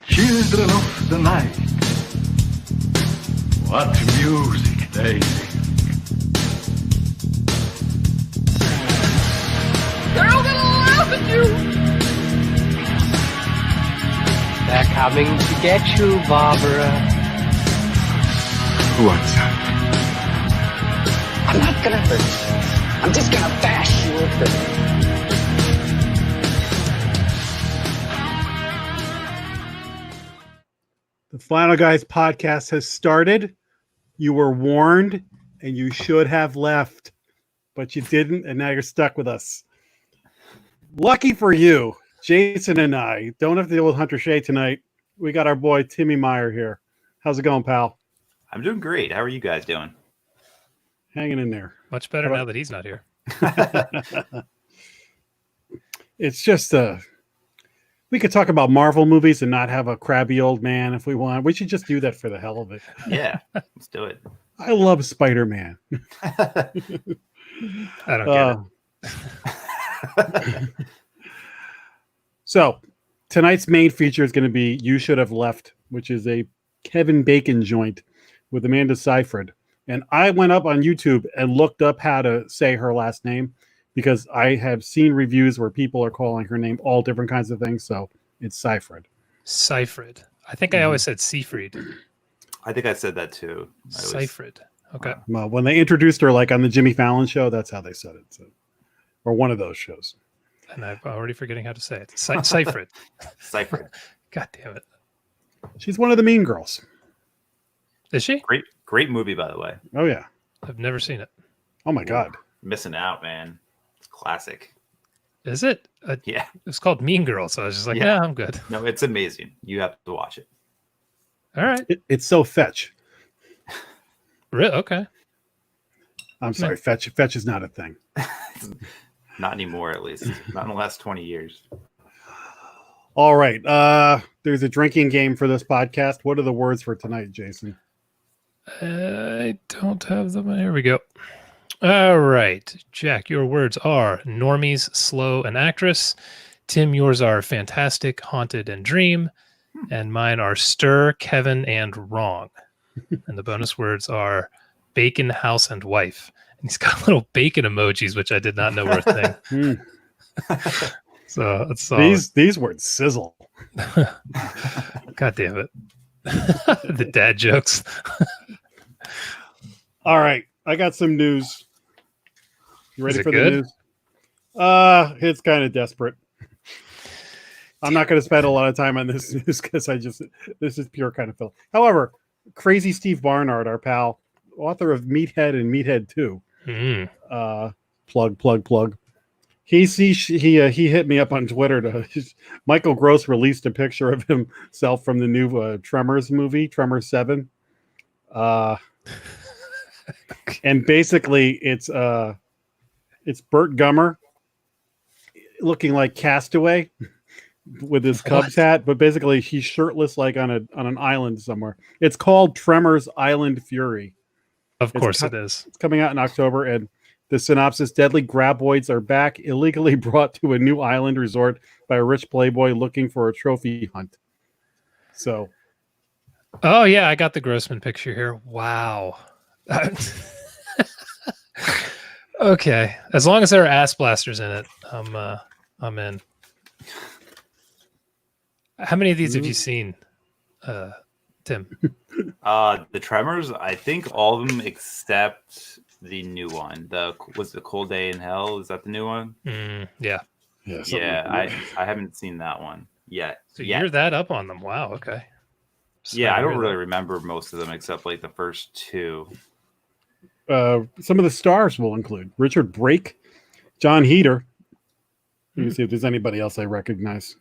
Children of the night, what music they make. They're all gonna laugh at you! They're coming to get you, Barbara. What's that? I'm not gonna hurt you. I'm just gonna bash you a bit. The Final Guys podcast has started. You were warned, and you should have left, but you didn't, and now you're stuck with us. Lucky for you, Jason and I don't have to deal with Hunter Shea tonight. We got our boy Timmy Meyer here. How's it going, pal? I'm doing great. How are you guys doing? Hanging in there. Much better now that he's not here. It's just we could talk about Marvel movies and not have a crabby old man if we want. We should just do that for the hell of it. Yeah, let's do it. I love Spider-Man. I don't get it. So tonight's main feature is going to be You Should Have Left, which is a Kevin Bacon joint with Amanda Seyfried. And I went up on YouTube and looked up how to say her last name because I have seen reviews where people are calling her name all different kinds of things. So it's Seyfried. Seyfried. I think I always said Seafried. I think I said that too. Seyfried. Okay. Well, when they introduced her, like on the Jimmy Fallon show, that's how they said it. So, or one of those shows. And I'm already forgetting how to say it. Seyfried. Seyfried. God damn it. She's one of the mean girls. Is she? Great movie, by the way. Oh, yeah. I've never seen it. Oh, my God. Missing out, man. It's classic. Is it? Yeah. It's called Mean Girl, so I was just like, yeah, I'm good. No, it's amazing. You have to watch it. All right. It's so fetch. Okay. I'm sorry. Fetch is not a thing. Not anymore, at least. Not in the last 20 years. All right. There's a drinking game for this podcast. What are the words for tonight, Jason? I don't have them. Here we go. All right. Jack, your words are normies, slow, and actress. Tim, yours are fantastic, haunted, and dream. And mine are stir, Kevin, and wrong. And the bonus words are bacon, house, and wife. And he's got little bacon emojis, which I did not know were a thing. So it's these words sizzle. God damn it. The dad jokes. All right. I got some news. You ready for good? the news? It's kind of desperate. I'm not going to spend a lot of time on this news because this is pure kind of fill. However, Crazy Steve Barnard, our pal, author of Meathead and Meathead 2. Plug. He hit me up on Twitter. Michael Gross released a picture of himself from the new Tremors movie, Tremors 7. And basically it's Burt Gummer looking like Castaway with his Cubs hat, but basically he's shirtless like on an island somewhere. It's called Tremors Island Fury. Of course it is. It's coming out in October, and the synopsis: deadly graboids are back, illegally brought to a new island resort by a rich playboy looking for a trophy hunt. So, oh yeah, I got the Grossman picture here. Wow. Okay, as long as there are ass blasters in it, I'm in. How many of these have you seen, Tim? The Tremors, I think all of them except the new one. Was the Cold Day in Hell? Is that the new one? Yeah. Yeah, I haven't seen that one yet. So you're that up on them. Wow, okay. Yeah, I don't really remember most of them except like the first two. Some of the stars will include Richard Brake, John Heder. Let me see if there's anybody else I recognize.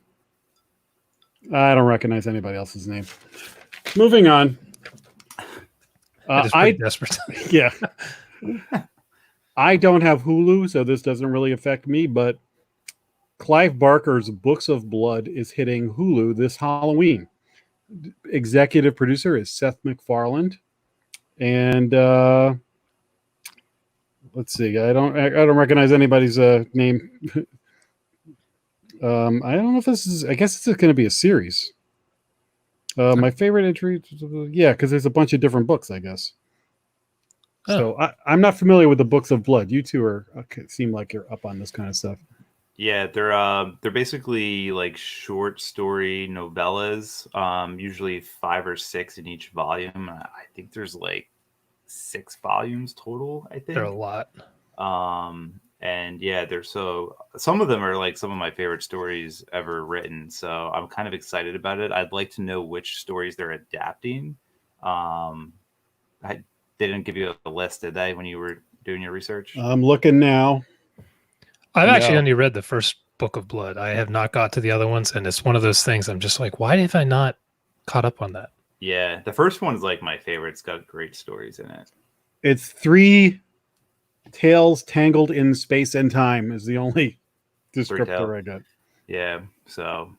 I don't recognize anybody else's name. Moving on. That is pretty desperate. Yeah. I don't have Hulu, so this doesn't really affect me, but Clive Barker's Books of Blood is hitting Hulu this Halloween. Executive producer is Seth MacFarlane. And let's see. I don't recognize anybody's name. I don't know if this is. I guess it's going to be a series. My favorite entry, yeah, because there's a bunch of different books, I guess. So I'm not familiar with the books of blood. You two are seem like you're up on this kind of stuff. Yeah, they're basically like short story novellas, usually 5 or 6 in each volume. I think there's like 6 volumes total, I think. They're a lot. And yeah, some of them are like some of my favorite stories ever written. So I'm kind of excited about it. I'd like to know which stories they're adapting. They didn't give you a list, did they, when you were doing your research? I'm looking now. I've actually only read the first book of Blood. I have not got to the other ones, and it's one of those things I'm just like, why have I not caught up on that? Yeah, the first one's like my favorite. It's got great stories in it. It's 3 tales tangled in space and time is the only descriptor I got. Yeah, so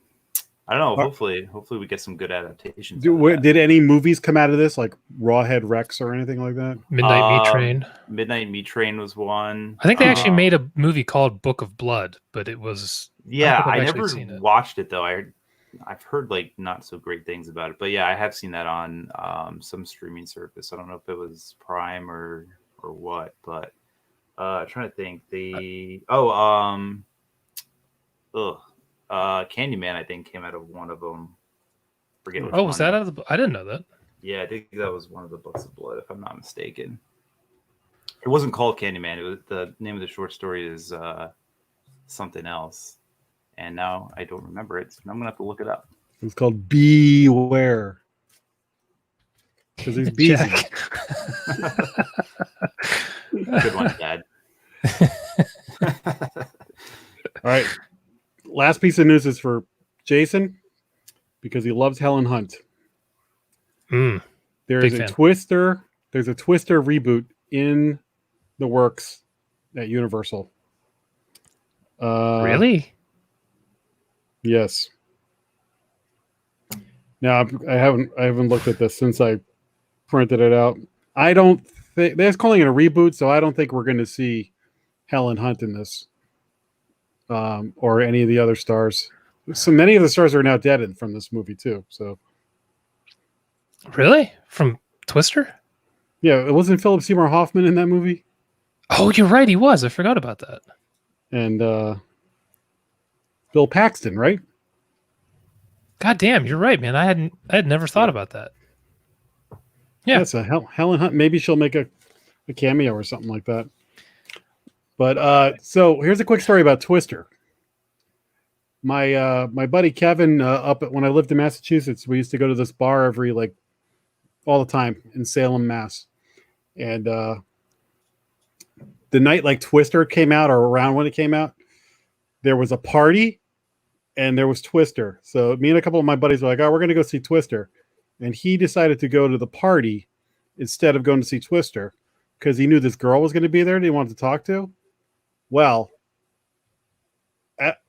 I don't know. Hopefully we get some good adaptations. Did any movies come out of this, like Rawhead Rex or anything like that? Midnight Meat Train. Midnight Meat Train was one. I think they actually made a movie called Book of Blood, but it was... Yeah, I never watched it, though. I've heard like not so great things about it. But yeah, I have seen that on some streaming service. I don't know if it was Prime or what, but trying to think. Candyman, I think, came out of one of them. Forget which one. Was that out of the... I didn't know that. Yeah, I think that was one of the books of blood, if I'm not mistaken. It wasn't called Candyman. It was, the name of the short story is something else. And now I don't remember it, so I'm going to have to look it up. It's called Beware. Because there's bees. Good one, Dad. All right. Last piece of news is for Jason, because he loves Helen Hunt. There is a Twister. There's a Twister reboot in the works at Universal. Really? Yes. Now I haven't looked at this since I printed it out. I don't think they're calling it a reboot, so I don't think we're going to see Helen Hunt in this, or any of the other stars. So many of the stars are now dead from this movie too. So, really, from Twister? Yeah, it wasn't Philip Seymour Hoffman in that movie. Oh, you're right. He was. I forgot about that. And Bill Paxton, right? God damn, you're right, man. I had never thought about that. Yeah, that's a Helen Hunt. Maybe she'll make a cameo or something like that. But so here's a quick story about Twister. My buddy Kevin, when I lived in Massachusetts, we used to go to this bar every all the time in Salem, Mass. And the night Twister came out, or around when it came out, there was a party and there was Twister. So me and a couple of my buddies were like, "Oh, we're going to go see Twister." And he decided to go to the party instead of going to see Twister because he knew this girl was going to be there and he wanted to talk to. Well,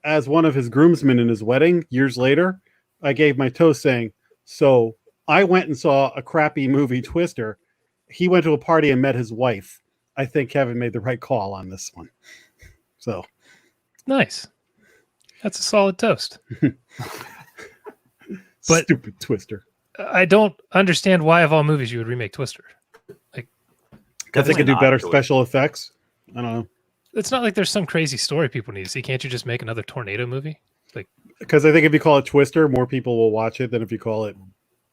as one of his groomsmen in his wedding years later, I gave my toast saying, "So I went and saw a crappy movie, Twister. He went to a party and met his wife. I think Kevin made the right call on this one." So nice. That's a solid toast. But stupid Twister. I don't understand why of all movies you would remake Twister. Because they could do better special effects. I don't know. It's not like there's some crazy story people need to see. Can't you just make another tornado movie? Because I think if you call it Twister, more people will watch it than if you call it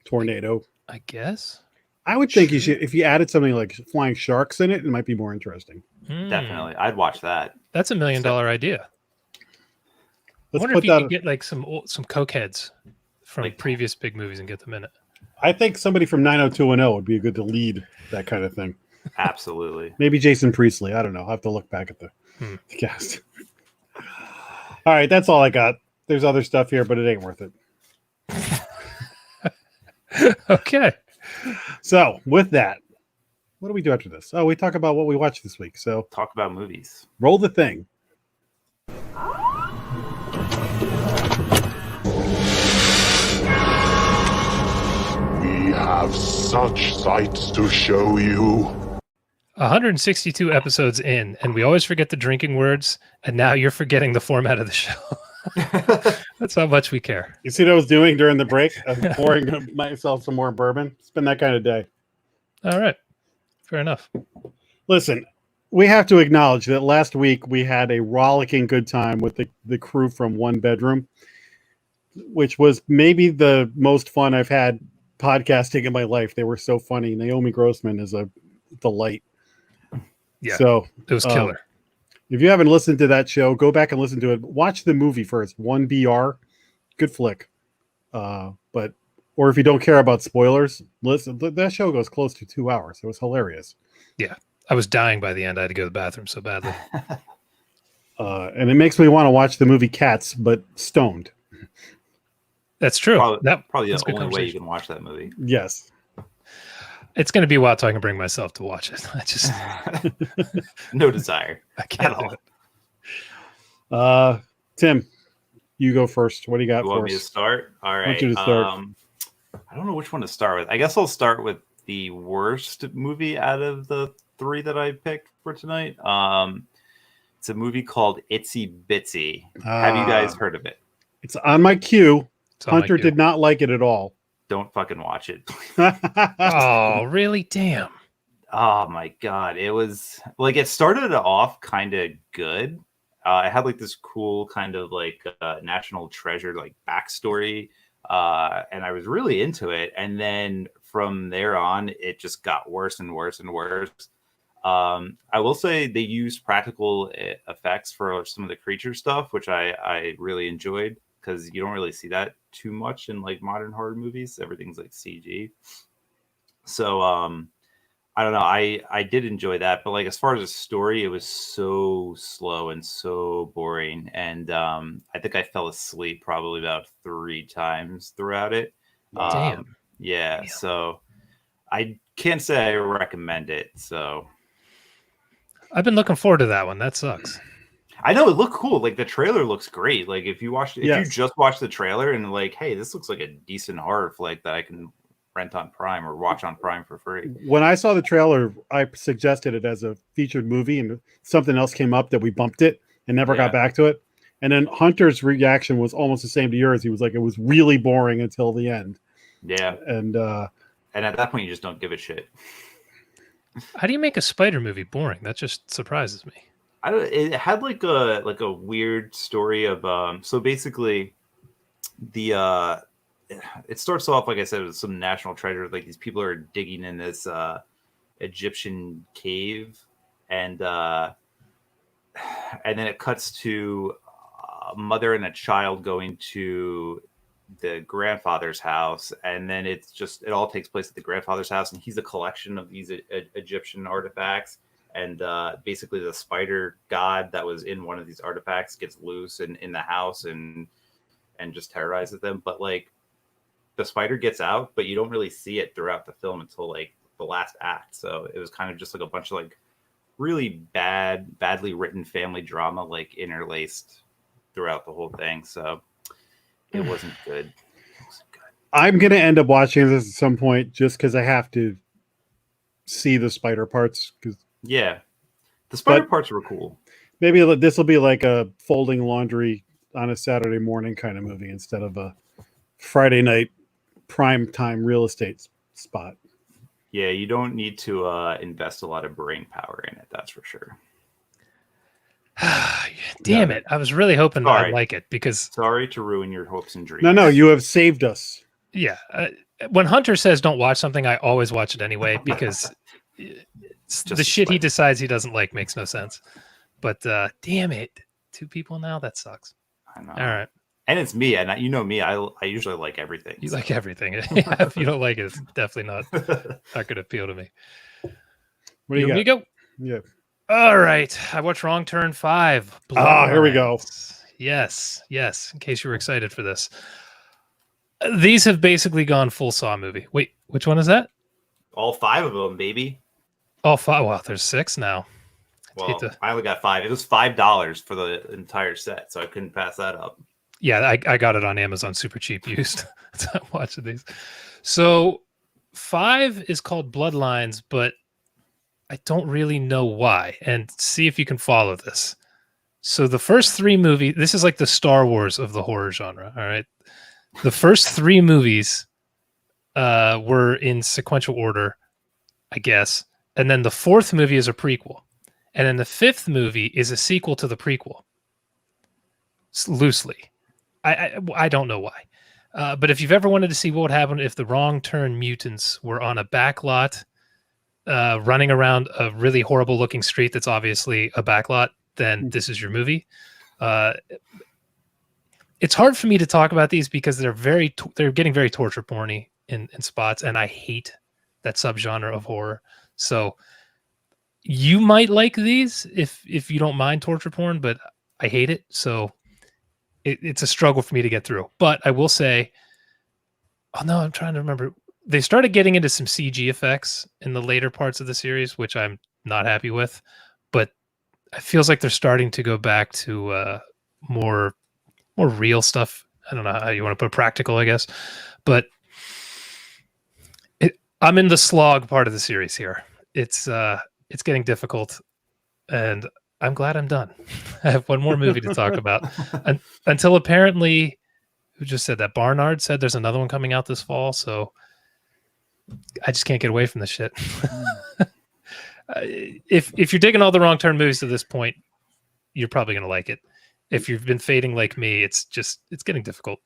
Tornado. I guess. I would think you should, if you added something like flying sharks in it, it might be more interesting. Definitely. I'd watch that. That's $1 million idea. I wonder if you could get some cokeheads from previous big movies and get them in it. I think somebody from 90210 would be good to lead that kind of thing. Absolutely. Maybe Jason Priestley. I don't know. I'll have to look back at the cast. All right, that's all I got. There's other stuff here, but it ain't worth it. Okay. So with that, what do we do after this? Oh, we talk about what we watched this week. So talk about movies. Roll the thing. We have such sights to show you. 162 episodes in, and we always forget the drinking words, and now you're forgetting the format of the show. That's how much we care. You see what I was doing during the break? I was pouring myself some more bourbon. It's been that kind of day. All right. Fair enough. Listen, we have to acknowledge that last week we had a rollicking good time with the crew from One Bedroom, which was maybe the most fun I've had podcasting in my life. They were so funny. Naomi Grossman is a delight. Yeah. So It was killer. if you haven't listened to that show, go back and listen to it. Watch the movie first. 1BR. Good flick. Or if you don't care about spoilers, listen. That show goes close to 2 hours. It was hilarious. Yeah. I was dying by the end. I had to go to the bathroom so badly. And it makes me want to watch the movie Cats, but stoned. That's true. Probably that's the a good only way you conversation. can watch that movie. Yes. It's going to be a while till I can bring myself to watch it. I just No desire. I can't At do all. it. Tim, you go first. What do you got You want for me to us? start? All I right. want you to start. I don't know which one to start with. I guess I'll start with the worst movie out of the 3 that I picked for tonight. It's a movie called Itsy Bitsy. Have you guys heard of it? It's on my queue. It's on my Hunter queue. did not like it at all. Don't fucking watch it. Oh, really? Damn. Oh my god, it was like it started off kind of good. It had like this cool kind of like national treasure like backstory, and I was really into it. And then from there on, it just got worse and worse and worse. I will say they used practical effects for some of the creature stuff, which I really enjoyed because you don't really see that too much in like modern horror movies. Everything's like CG. So I don't know. I did enjoy that, but like as far as the story, it was so slow and so boring, and I think I fell asleep probably about 3 times throughout it. Damn. Yeah. Damn. So I can't say I recommend it. So I've been looking forward to that one. That sucks. I know it looked cool. Like the trailer looks great. Like if you Yes. just watch the trailer and like, hey, this looks like a decent horror flick that I can rent on Prime or watch on Prime for free. When I saw the trailer, I suggested it as a featured movie, and something else came up that we bumped it and never got back to it. And then Hunter's reaction was almost the same to yours. He was like, it was really boring until the end. Yeah. And at that point, you just don't give a shit. How do you make a spider movie boring? That just surprises me. It had like a weird story of so basically the it starts off like I said with some national treasure, like these people are digging in this Egyptian cave, and then it cuts to a mother and a child going to the grandfather's house, and then it all takes place at the grandfather's house, and he's a collection of these Egyptian artifacts. And basically the spider god that was in one of these artifacts gets loose in the house and just terrorizes them. But like the spider gets out, but you don't really see it throughout the film until like the last act. So it was kind of just like a bunch of like really badly written family drama, like interlaced throughout the whole thing. So it wasn't good. I'm going to end up watching this at some point just because I have to see the spider parts. Yeah, the spider parts were cool. Maybe this will be like a folding laundry on a Saturday morning kind of movie instead of a Friday night prime time real estate spot. Yeah, you don't need to invest a lot of brain power in it. That's for sure. Damn it. I was really hoping that I'd like it because... Sorry to ruin your hopes and dreams. No, you have saved us. Yeah. When Hunter says don't watch something, I always watch it anyway because the shit he decides he doesn't like makes no sense. But damn it. 2 people now? That sucks. I know. All right. And it's me. And you know me. I usually like everything. You like everything. Yeah, if you don't like it, it's definitely not going to appeal to me. What do you got? Here we go. Yeah. All right. I watched Wrong Turn 5. Here we go. Yes. In case you were excited for this. These have basically gone full Saw movie. Wait, which one is that? All 5 of them, baby. All 5. Wow, there's 6 now. Well, I only got 5. It was $5 for the entire set, so I couldn't pass that up. Yeah, I got it on Amazon super cheap used. So I'm watching these. So 5 is called Bloodlines, but I don't really know why. And see if you can follow this. So the first 3 movies, this is like the Star Wars of the horror genre. All right. The first 3 movies were in sequential order, I guess. And then the 4th movie is a prequel. And then the 5th movie is a sequel to the prequel. Loosely. I don't know why. But if you've ever wanted to see what would happen if the wrong turn mutants were on a back lot running around a really horrible looking street that's obviously a back lot, then this is your movie. It's hard for me to talk about these because they're getting very torture porny in spots, and I hate that subgenre of horror. So you might like these if you don't mind torture porn, but I hate it. So it's a struggle for me to get through. But I will say, oh no, I'm trying to remember. They started getting into some CG effects in the later parts of the series, which I'm not happy with. But it feels like they're starting to go back to more real stuff. I don't know how you want to put practical, I guess. But I'm in the slog part of the series here. It's getting difficult, and I'm glad I'm done. I have one more movie to talk about. Until apparently, who just said that? Barnard said there's another one coming out this fall, so I just can't get away from this shit. If you're digging all the wrong turn movies to this point, you're probably going to like it. If you've been fading like me, it's getting difficult.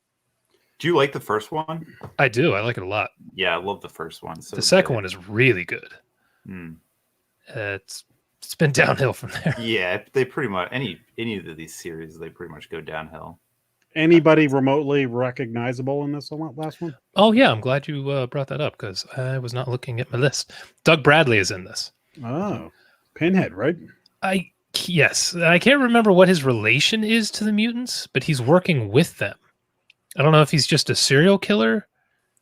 Do you like the first one? I do. I like it a lot. Yeah, I love the first one. So the second one is really good. It's been downhill from there. Yeah, they pretty much any of these series, they pretty much go downhill. Anybody remotely recognizable in this last one? Oh yeah, I'm glad you brought that up because I was not looking at my list. Doug Bradley is in this. Oh, Pinhead, right? Yes. I can't remember what his relation is to the mutants, but he's working with them. I don't know if he's just a serial killer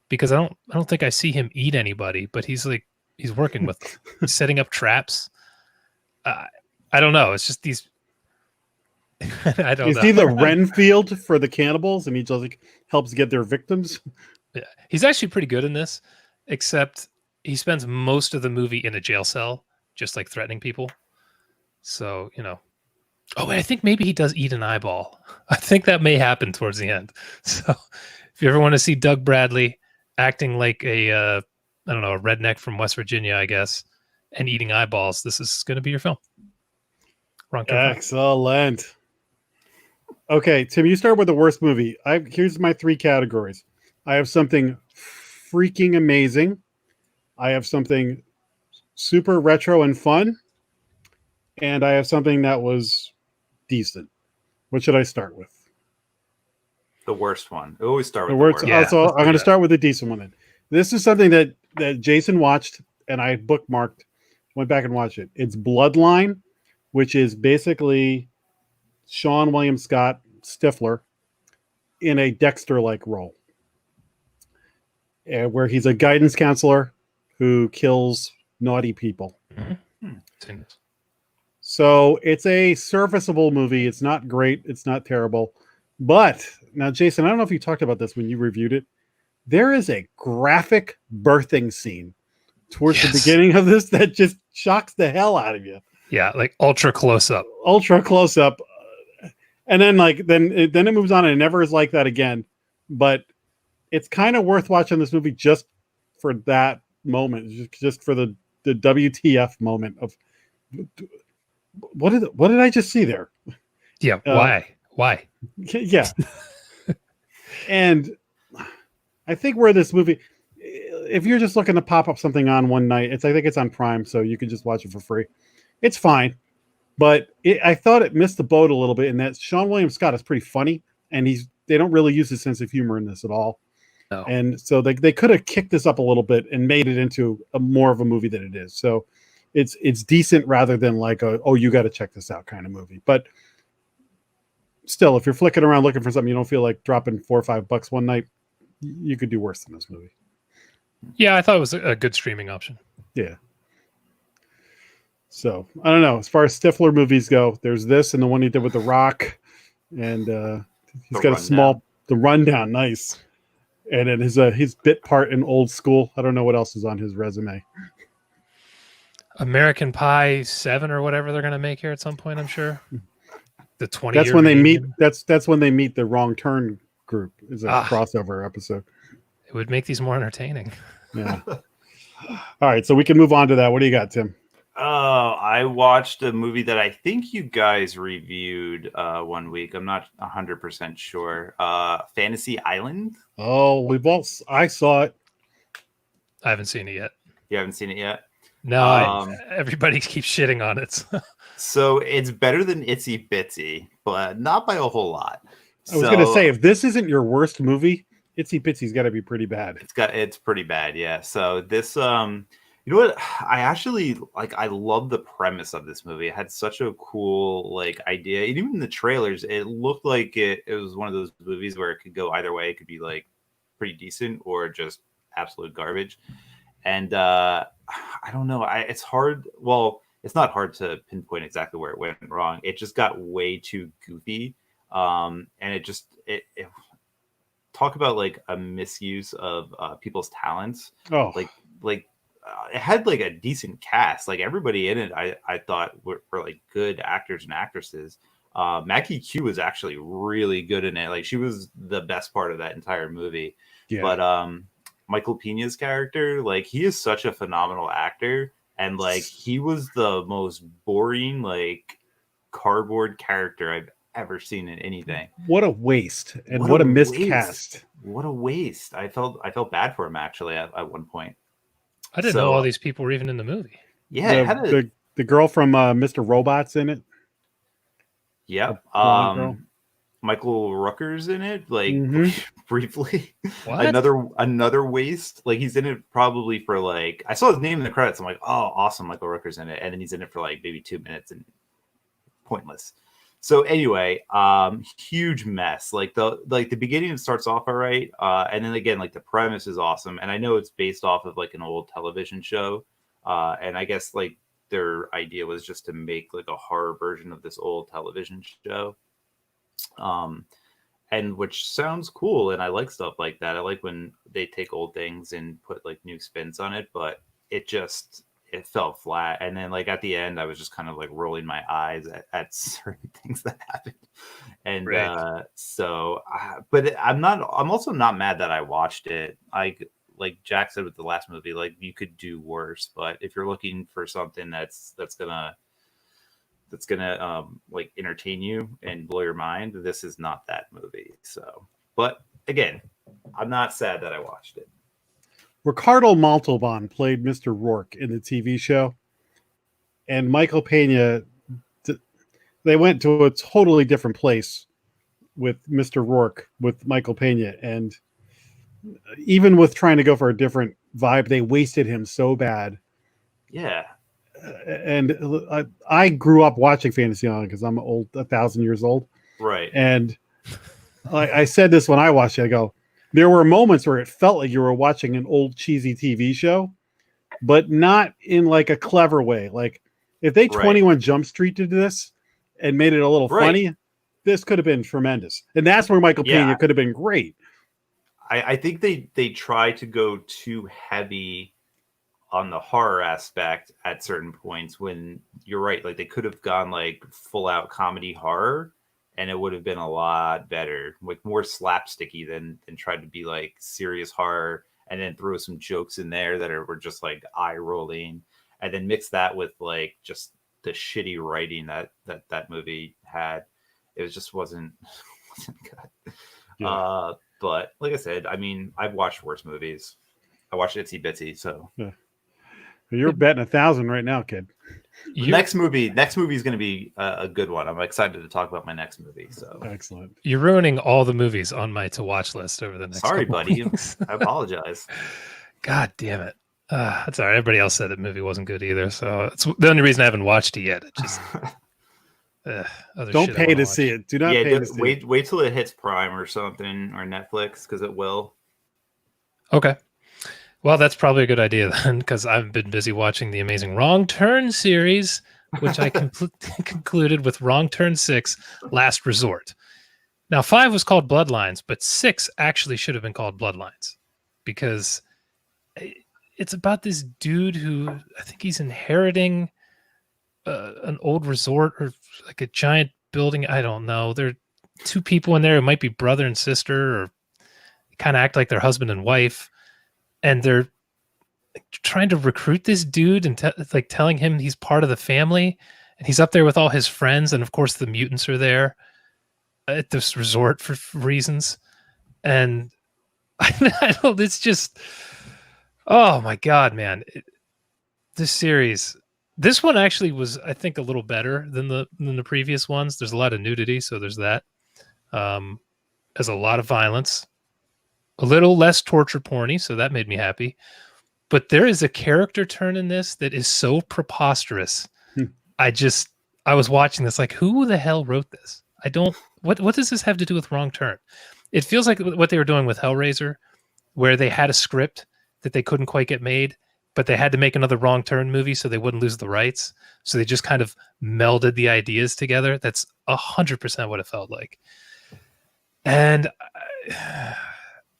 because I don't think I see him eat anybody, but he's working with them. He's setting up traps. I don't know. It's just these. I don't know. Is he the Renfield for the cannibals, and he just helps get their victims? Yeah, he's actually pretty good in this, except he spends most of the movie in a jail cell, just like threatening people. So Oh, and I think maybe he does eat an eyeball. I think that may happen towards the end. So, if you ever want to see Doug Bradley acting like a redneck from West Virginia, I guess, and eating eyeballs, this is going to be your film. Excellent. Okay, Tim, you start with the worst movie. Here's my 3 categories. I have something freaking amazing. I have something super retro and fun. And I have something that was decent. What should I start with? The worst one. I always start with the worst. Yeah, also, I'm going to start with the decent one then. This is something that Jason watched and I bookmarked, went back and watched it. It's Bloodline, which is basically Sean William Scott Stifler in a Dexter-like role, where he's a guidance counselor who kills naughty people. Mm-hmm. So it's a serviceable movie. It's not great. It's not terrible. But now, Jason, I don't know if you talked about this when you reviewed it. There is a graphic birthing scene towards the beginning of this that just shocks the hell out of you. Yeah, like ultra close up. And then then it moves on and it never is like that again. But it's kind of worth watching this movie just for that moment, just for the WTF moment of what did I just see there? Yeah, why? Yeah. And I think where this movie, if you're just looking to pop up something on one night, I think it's on Prime, so you can just watch it for free. It's fine. But I thought it missed the boat a little bit in that Sean William Scott is pretty funny, and they don't really use his sense of humor in this at all. No. And so they could have kicked this up a little bit and made it into more of a movie than it is. So it's decent rather than like you got to check this out kind of movie. But still, if you're flicking around looking for something you don't feel like dropping $4 or $5 one night, you could do worse than this movie. Yeah, I thought it was a good streaming option. Yeah. So I don't know. As far as Stifler movies go, there's this and the one he did with The Rock, and he's got the Rundown, nice, and then his bit part in Old School. I don't know what else is on his resume. American Pie 7 or whatever they're going to make here at some point, I'm sure. The 20. That's when they meet. That's when they meet the Wrong Turn group. Is a crossover episode. It would make these more entertaining. Yeah. All right, so we can move on to that. What do you got, Tim? I watched a movie that I think you guys reviewed one week. I'm not 100% sure. Fantasy Island. Oh, I saw it. I haven't seen it yet. You haven't seen it yet? No, everybody keeps shitting on it. So it's better than Itsy Bitsy, but not by a whole lot. I was going to say, if this isn't your worst movie, Itsy Bitsy's got to be pretty bad. It's pretty bad, yeah. So this, you know what? I actually I love the premise of this movie. It had such a cool idea. And even in the trailers, it looked like it was one of those movies where it could go either way. It could be pretty decent or just absolute garbage. And I don't know. It's hard. Well, it's not hard to pinpoint exactly where it went wrong. It just got way too goofy. And it talk about a misuse of people's talents. It had a decent cast. Everybody in it I thought were good actors and actresses. Maggie Q was actually really good in it. She was the best part of that entire movie. Yeah. But Michael Pena's character, he is such a phenomenal actor, and he was the most boring cardboard character I've ever seen in anything. What a waste, and what a miscast. What a waste. I felt bad for him actually at one point. I didn't know all these people were even in the movie. Yeah, the girl from Mr. Robot's in it. Yep. Michael Rooker's in it, briefly. What? Another waste. He's in it probably for I saw his name in the credits. I'm like, oh, awesome, Michael Rooker's in it, and then he's in it for maybe 2 minutes and pointless. So anyway, huge mess. The beginning, it starts off all right, and then again, the premise is awesome. And I know it's based off of an old television show, and I guess their idea was just to make a horror version of this old television show, and which sounds cool. And I like stuff like that. I like when they take old things and put new spins on it, but it fell flat. And then at the end, I was just kind of rolling my eyes at certain things that happened. And right. But I'm also not mad that I watched it. Like Jack said with the last movie, you could do worse, but if you're looking for something that's gonna entertain you and blow your mind, this is not that movie. So, but again, I'm not sad that I watched it. Ricardo Montalban played Mr. Rourke in the TV show, and Michael Pena, they went to a totally different place with Mr. Rourke with Michael Pena, and even with trying to go for a different vibe, they wasted him so bad. Yeah. And I grew up watching Fantasy Island because I'm old, 1,000 years old. Right. And I said this when I watched it. I go, there were moments where it felt like you were watching an old cheesy TV show, but not in a clever way. If they 21 Jump Street did this and made it a little funny, this could have been tremendous. And that's where Michael Pena could have been great. I think they try to go too heavy on the horror aspect at certain points when you're right. They could have gone full out comedy horror, and it would have been a lot better, more slapsticky than tried to be serious horror, and then throw some jokes in there that were just eye rolling, and then mix that with just the shitty writing that movie had. It just wasn't good. Yeah. But like I said, I mean, I've watched worse movies. I watched Itsy Bitsy, so yeah. You're betting 1,000 right now, kid. Next movie is going to be a good one. I'm excited to talk about my next movie. So excellent. You're ruining all the movies on my to watch list over the next. Sorry, buddy. Weeks. I apologize. God damn it. That's all right. Everybody else said the movie wasn't good either, so it's the only reason I haven't watched it yet. It just don't pay to see it. Do not pay to see it. Wait till it hits Prime or something, or Netflix, because it will. Okay. Well, that's probably a good idea then, because I've been busy watching the amazing Wrong Turn series, which I concluded with Wrong Turn 6, Last Resort. Now, 5 was called Bloodlines, but 6 actually should have been called Bloodlines, because it's about this dude who I think he's inheriting an old resort or a giant building. I don't know. There are two people in there. It might be brother and sister, or kind of act like they're husband and wife, and they're trying to recruit this dude and like telling him he's part of the family, and he's up there with all his friends, and of course the mutants are there at this resort for reasons, and I don't. It's just, oh my god, man! This series. This one actually was, I think, a little better than the previous ones. There's a lot of nudity, so there's that. There's a lot of violence, a little less torture porny, so that made me happy. But there is a character turn in this that is so preposterous. I was watching this like, who the hell wrote this? What does this have to do with Wrong Turn? It feels like what they were doing with Hellraiser, where they had a script that they couldn't quite get made, but they had to make another Wrong Turn movie so they wouldn't lose the rights. So they just kind of melded the ideas together. That's 100% what it felt like. And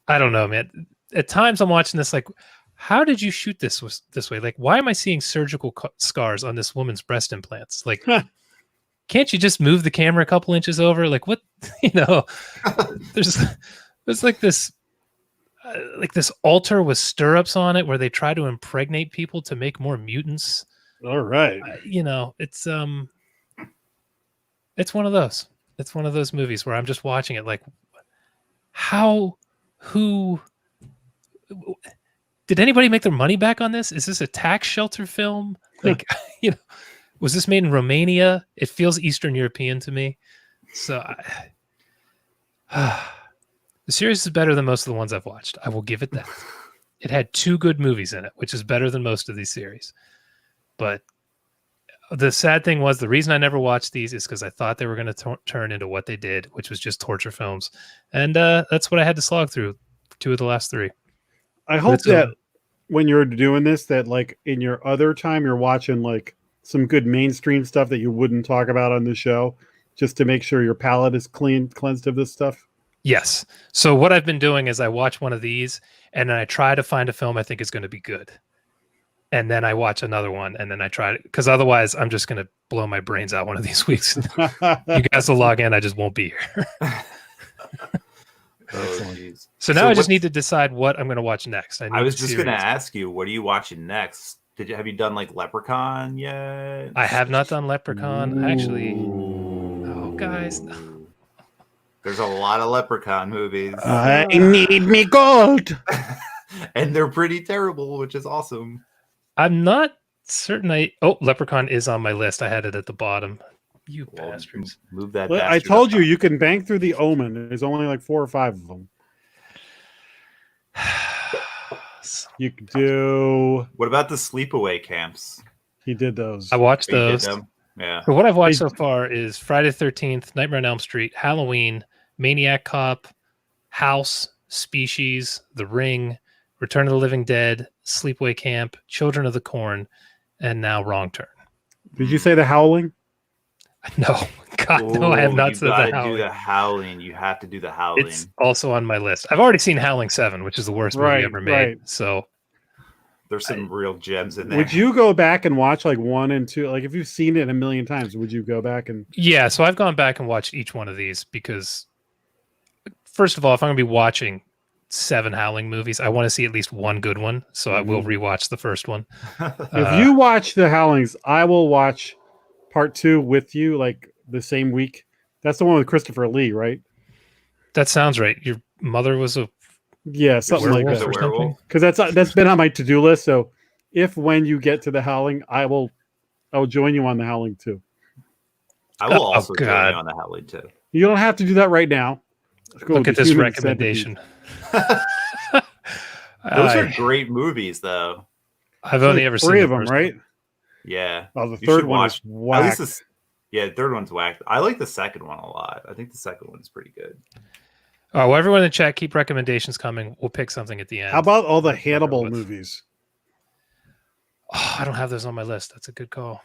I don't know, man. At times I'm watching this like, how did you shoot this way? Like, why am I seeing surgical scars on this woman's breast implants? Like, can't you just move the camera a couple inches over? Like, what, there's like this altar with stirrups on it where they try to impregnate people to make more mutants. All right. It's one of those. It's one of those movies where I'm just watching it like, who did anybody make their money back on this? Is this a tax shelter film? Like, was this made in Romania? It feels Eastern European to me. So the series is better than most of the ones I've watched. I will give it that. It had 2 good movies in it, which is better than most of these series. But the sad thing was, the reason I never watched these is because I thought they were going to turn into what they did, which was just torture films. And that's what I had to slog through 2 of the last 3. I hope that when you're doing this, that like in your other time, you're watching like some good mainstream stuff that you wouldn't talk about on the show, just to make sure your palate is cleansed of this stuff. Yes. So what I've been doing is I watch one of these and then I try to find a film I think is going to be good. And then I watch another one and then I try to, because otherwise I'm just going to blow my brains out one of these weeks. You guys will log in. I just won't be here. So now I just need to decide what I'm going to watch next. I was just going to ask you, what are you watching next? Have you done like Leprechaun yet? I have not done Leprechaun. Actually. Oh, guys. There's a lot of Leprechaun movies. I need me gold. And they're pretty terrible, which is awesome. I'm not certain Leprechaun is on my list. I had it at the bottom. You bastards. Move that. I told you, you can bank through the Omen. There's only like 4 or 5 of them. You could do. What about the sleepaway camps? He did those. I watched those. Yeah. So what I've watched so far is Friday the 13th, Nightmare on Elm Street, Halloween, Maniac Cop, House, Species, The Ring, Return of the Living Dead, Sleepaway Camp, Children of the Corn, and now Wrong Turn. Did you say The Howling? No. God, no, I have not said The Howling. Do The Howling. You have to do The Howling. It's also on my list. I've already seen Howling 7, which is the worst movie ever made. Right. So there's some real gems in there. Would you go back and watch like 1 and 2? Like if you've seen it a million times, would you go back and? Yeah, so I've gone back and watched each one of these because, first of all, if I'm going to be watching 7 Howling movies, I want to see at least one good one. So I will rewatch the first one. If you watch The Howlings, I will watch part 2 with you like the same week. That's the one with Christopher Lee, right? That sounds right. Your mother was a something like that. Because that's been on my to-do list. So when you get to The Howling, I will join you on The Howling too. I will also join you on The Howling too. You don't have to do that right now. Look at this recommendation. Those are great movies, though. I've only ever seen 3 of them, right? Yeah. Oh, the third one is whack. The third one's whack. I like the second one a lot. I think the second one's pretty good. All right, well, everyone in the chat, keep recommendations coming. We'll pick something at the end. How about all the Hannibal movies? Oh, I don't have those on my list. That's a good call.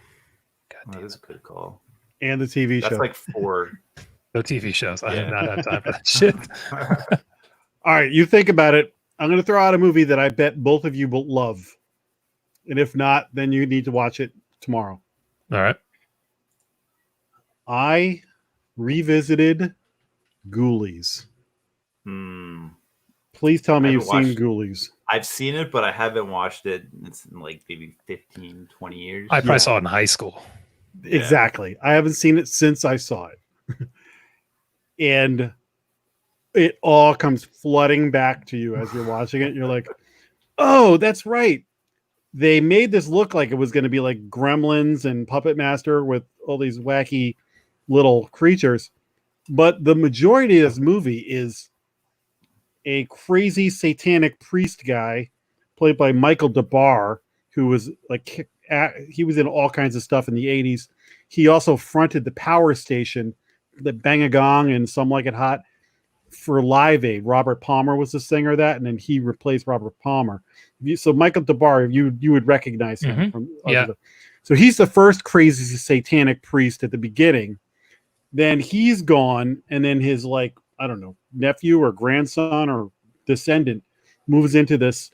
That is a good call. And the TV show. That's like 4. No TV shows. I have not had time for that shit. All right, you think about it. I'm going to throw out a movie that I bet both of you will love. And if not, then you need to watch it tomorrow. All right. I revisited Ghoulies. Please tell me you've seen Ghoulies. I've seen it, but I haven't watched it. It's in like maybe 15, 20 years. I probably saw it in high school. Yeah. Exactly. I haven't seen it since I saw it. And it all comes flooding back to you as you're watching it. You're like, oh, that's right. They made this look like it was going to be like Gremlins and Puppet Master with all these wacky little creatures. But the majority of this movie is a crazy satanic priest guy played by Michael DeBar, who was like, he was in all kinds of stuff in the 80s. He also fronted the Power Station, the Bang a Gong and Some Like It Hot for Live Aid. Robert Palmer was the singer of that, and then he replaced Robert Palmer. So Michael DeBar, you would recognize him from so he's the first crazy satanic priest at the beginning. Then he's gone, and then his like, I don't know, nephew or grandson or descendant moves into this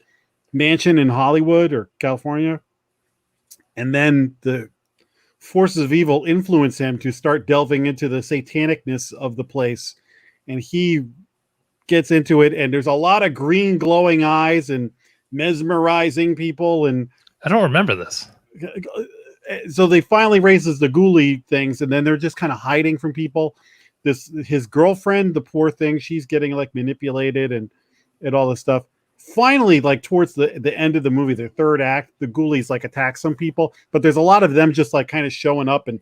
mansion in Hollywood or California. And then the forces of evil influence him to start delving into the satanicness of the place. And he gets into it, and there's a lot of green glowing eyes and mesmerizing people. And I don't remember this. So they finally raises the ghoulie things, and then they're just kind of hiding from people. His girlfriend, the poor thing, she's getting like manipulated and all this stuff. Finally, like towards the end of the movie, the third act, the ghoulies like attack some people, but there's a lot of them just like kind of showing up and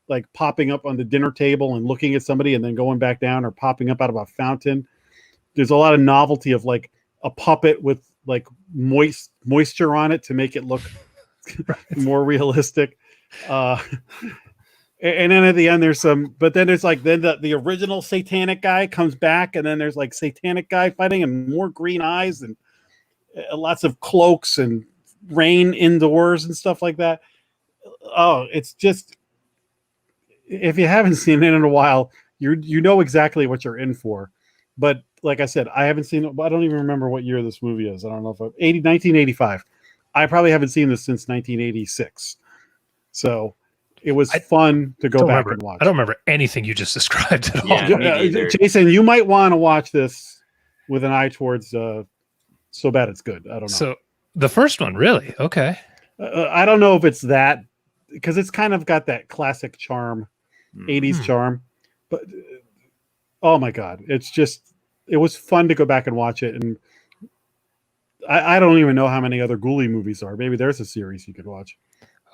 like popping up on the dinner table and looking at somebody and then going back down, or popping up out of a fountain. There's a lot of novelty of like a puppet with like moisture on it to make it look more realistic. And then at the end there's the original satanic guy comes back, and then there's like satanic guy fighting and more green eyes and lots of cloaks and rain indoors and stuff like that. Oh, it's just, if you haven't seen it in a while, you know exactly what you're in for. But like I said, I haven't seen it. I don't even remember what year this movie is. I don't know if 1985. I probably haven't seen this since 1986. So it was fun to go back and watch. I don't remember anything you just described at all. Yeah, Jason, you might want to watch this with an eye towards So Bad It's Good. I don't know. So the first one, really? Okay. I don't know if it's that, because it's kind of got that classic charm, 80s charm. But oh my God, it was fun to go back and watch it. And I don't even know how many other Ghoulie movies are. Maybe there's a series you could watch.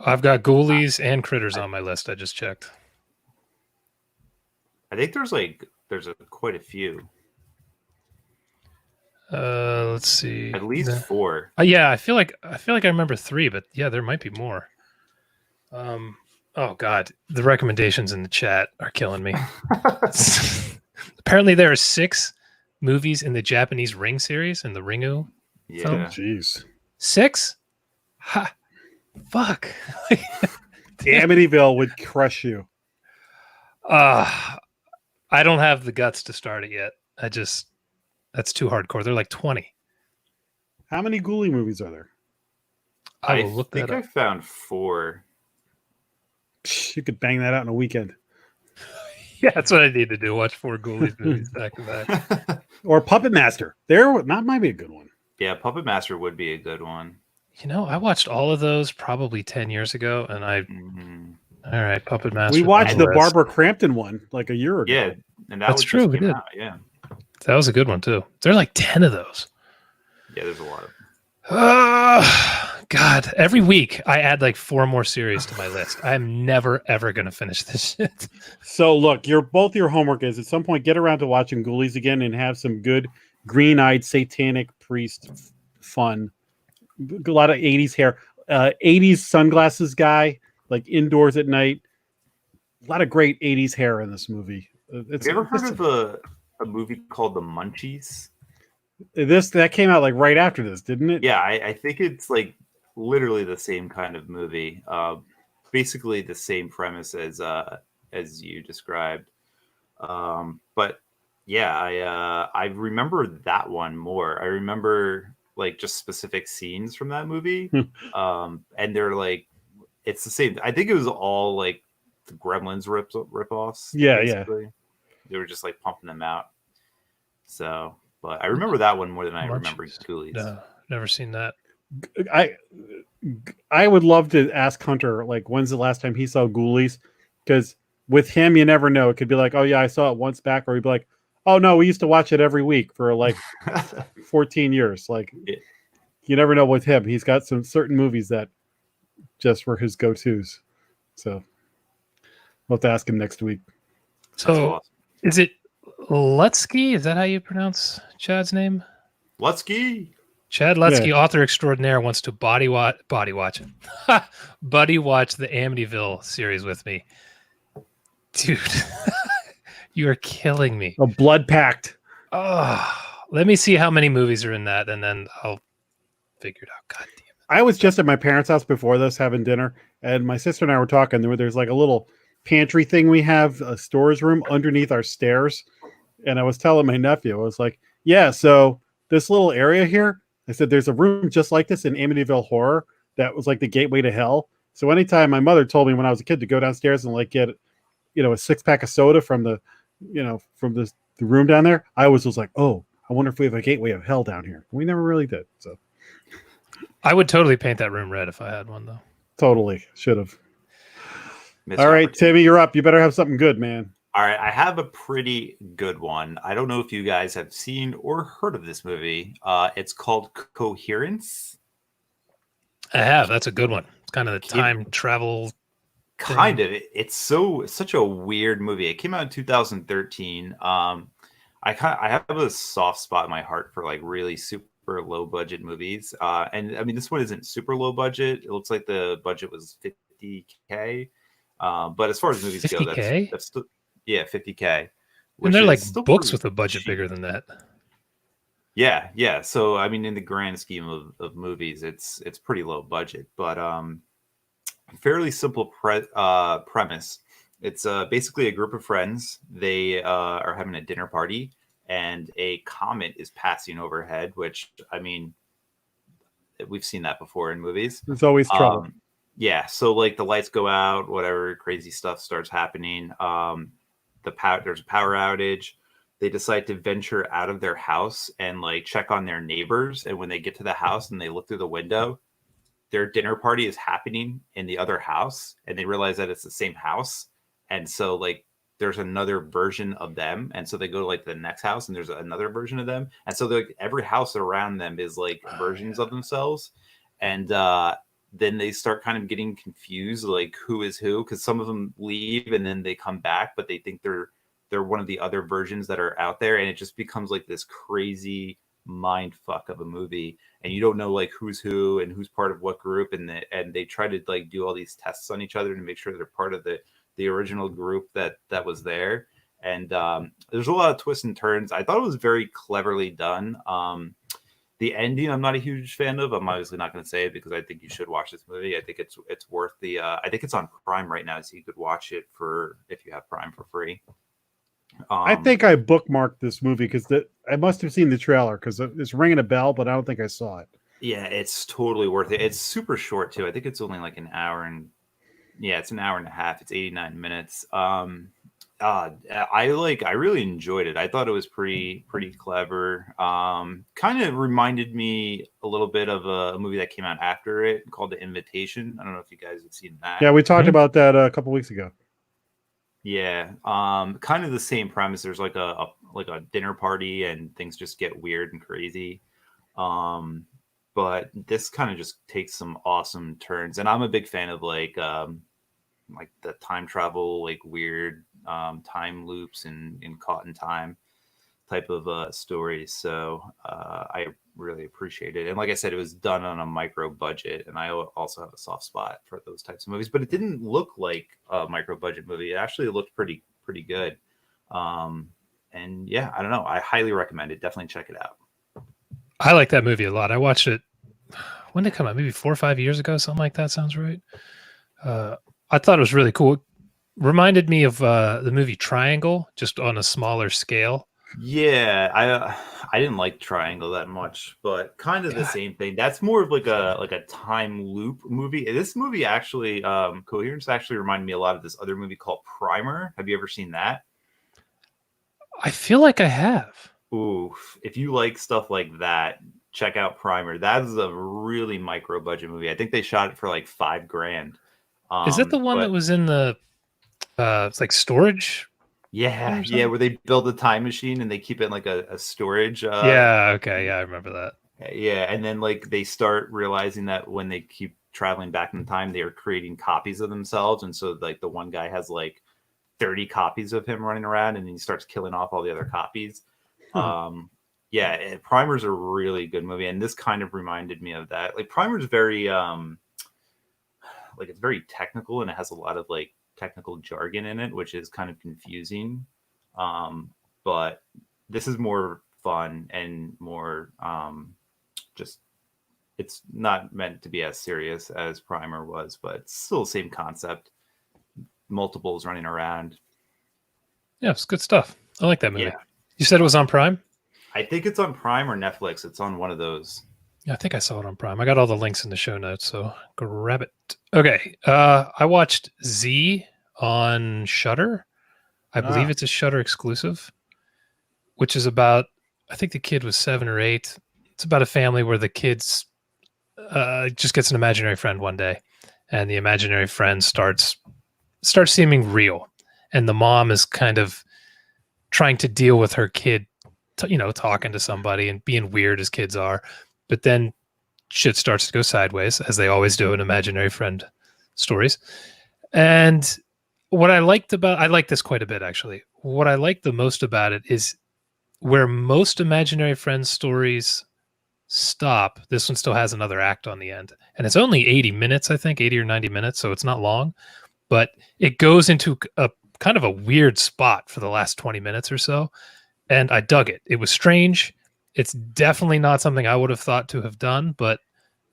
I've got Ghoulies and Critters on my list. I just checked. I think there's quite a few. Let's see. At least 4. Yeah, I feel like I remember 3, but yeah, there might be more. Oh God, the recommendations in the chat are killing me. Apparently, there are 6 movies in the Japanese Ring series, in the Ringu. Yeah. Jeez. 6? Ha. Fuck. Amityville would crush you. I don't have the guts to start it yet. That's too hardcore. They're like 20. How many Ghoulie movies are there? I will look that up. I found 4. You could bang that out in a weekend. Yeah, that's what I need to do. Watch 4 Ghoulies movies back to back. Or Puppet Master. That might be a good one. Yeah, Puppet Master would be a good one. You know, I watched all of those probably 10 years ago, and all right, Puppet Master. We watched the Barbara Crampton one like a year ago. Yeah, and that's true. We did. Yeah, that was a good one too. There are like 10 of those. Yeah, there's a lot of them. God, every week I add like 4 more series to my list. I'm never ever gonna finish this shit. So look, your homework is at some point get around to watching Ghoulies again and have some good green-eyed satanic priest fun. A lot of 80s hair, 80s sunglasses guy, like indoors at night. A lot of great 80s hair in this movie. Have you ever heard of a movie called The Munchies? That came out like right after this, didn't it? Yeah, I think it's like literally the same kind of movie. Basically the same premise as you described. But yeah, I remember that one more. I remember like just specific scenes from that movie. And they're like, it's the same. I think it was all like the Gremlins rip-offs. Yeah, basically. They were just like pumping them out. So, but I remember that one more than I remember Munchies. Ghoulies. No, never seen that. I would love to ask Hunter, like, when's the last time he saw Ghoulies? Because with him, you never know. It could be like, oh yeah, I saw it once back, or he'd be like, oh no, we used to watch it every week for like 14 years. Like, Yeah. you never know with him. He's got some certain movies that just were his go-tos. So we'll have to ask him next week. So awesome. is it Lutsky? Is that how you pronounce Chad's name? Lutsky. Chad Lutsky, author extraordinaire, wants to buddy watch the Amityville series with me. Dude, you are killing me. A Blood Pact. Oh, let me see how many movies are in that, and then I'll figure it out. God damn it. I was just at my parents' house before this having dinner, and my sister and I were talking. There's like a little pantry thing we have, a storage room underneath our stairs. And I was telling my nephew, I was like, yeah, so this little area here, I said, there's a room just like this in Amityville Horror that was like the gateway to hell. So anytime my mother told me when I was a kid to go downstairs and like get, a 6-pack of soda from the room down there, I was like, oh, I wonder if we have a gateway of hell down here. We never really did. So I would totally paint that room red if I had one, though. Totally should have. All right, Timmy, you're up. You better have something good, man. All right, I have a pretty good one. I don't know if you guys have seen or heard of this movie. It's called Coherence. I have. That's a good one. It's kind of the time travel. Kind of. It's such a weird movie. It came out in 2013. I have a soft spot in my heart for like really super low budget movies. And I mean, this one isn't super low budget. It looks like the budget was $50K. But as far as movies go, that's still, yeah, $50K. And they're like books with a budget bigger than that. Yeah. So I mean, in the grand scheme of movies, it's pretty low budget, but fairly simple premise. It's basically a group of friends. They are having a dinner party, and a comet is passing overhead. Which, I mean, we've seen that before in movies. There's always trouble. Yeah, so like the lights go out, whatever crazy stuff starts happening. There's a power outage. They decide to venture out of their house and like check on their neighbors. And when they get to the house and they look through the window, their dinner party is happening in the other house, and they realize that it's the same house. And so like there's another version of them, and so they go to like the next house, and there's another version of them, and so like every house around them is like versions of themselves, and then they start kind of getting confused, like who is who, because some of them leave and then they come back, but they think they're one of the other versions that are out there, and it just becomes like this crazy mind fuck of a movie, and you don't know like who's who and who's part of what group, and they try to like do all these tests on each other to make sure they're part of the original group that was there. And there's a lot of twists and turns. I thought it was very cleverly done. The ending, I'm not a huge fan of. I'm obviously not going to say it because I think you should watch this movie. I think it's worth the. I think it's on Prime right now, so you could watch it if you have Prime for free. I think I bookmarked this movie because I must have seen the trailer because it's ringing a bell, but I don't think I saw it. Yeah, it's totally worth it. It's super short too. I think it's only like an hour it's an hour and a half. It's 89 minutes. I really enjoyed it. I thought it was pretty clever. Kind of reminded me a little bit of a movie that came out after it called The Invitation. I don't know if you guys have seen that. Yeah, we talked about that a couple weeks ago. Yeah, kind of the same premise. There's like a dinner party and things just get weird and crazy. But this kind of just takes some awesome turns, and I'm a big fan of like the time travel, like weird time loops and caught in time type of stories. So I really appreciate it. And like I said, it was done on a micro budget, and I also have a soft spot for those types of movies, but it didn't look like a micro budget movie. It actually looked pretty good. And yeah, I don't know. I highly recommend it. Definitely check it out. I like that movie a lot. I watched it. When did it come out? Maybe 4 or 5 years ago, something like that. Sounds right. I thought it was really cool. It reminded me of the movie Triangle, just on a smaller scale. Yeah, I didn't like Triangle that much, but kind of the same thing. That's more of like a time loop movie. This movie actually, Coherence actually reminded me a lot of this other movie called Primer. Have you ever seen that? I feel like I have. Ooh, if you like stuff like that, check out Primer. That is a really micro budget movie. I think they shot it for like $5,000. Is that the one that But was in the it's like storage? yeah, or something? where they build a time machine and they keep it in like a storage. Yeah, okay, yeah, I remember that. Yeah, and then like they start realizing that when they keep traveling back in time, they are creating copies of themselves, and so like the one guy has like 30 copies of him running around, and then he starts killing off all the other copies. Yeah, Primer's a really good movie, and this kind of reminded me of that. Like Primer's very like it's very technical, and it has a lot of like technical jargon in it, which is kind of confusing. But this is more fun and more just it's not meant to be as serious as Primer was, but it's still the same concept. Multiples running around. Yeah, it's good stuff. I like that movie. Yeah. You said it was on Prime? I think it's on Prime or Netflix. It's on one of those. Yeah, I think I saw it on Prime. I got all the links in the show notes, so grab it. Okay. I watched Z on Shudder. I believe it's a Shudder exclusive, which is about, I think the kid was 7 or 8. It's about a family where the kid's just gets an imaginary friend one day, and the imaginary friend starts seeming real, and the mom is kind of trying to deal with her kid, talking to somebody and being weird as kids are, but then shit starts to go sideways, as they always do in imaginary friend stories. And what I like this quite a bit, actually. What I like the most about it is where most imaginary friend stories stop, this one still has another act on the end. And it's only 80 minutes, I think, 80 or 90 minutes, so it's not long. But it goes into a kind of a weird spot for the last 20 minutes or so. And I dug it. It was strange. It's definitely not something I would have thought to have done, but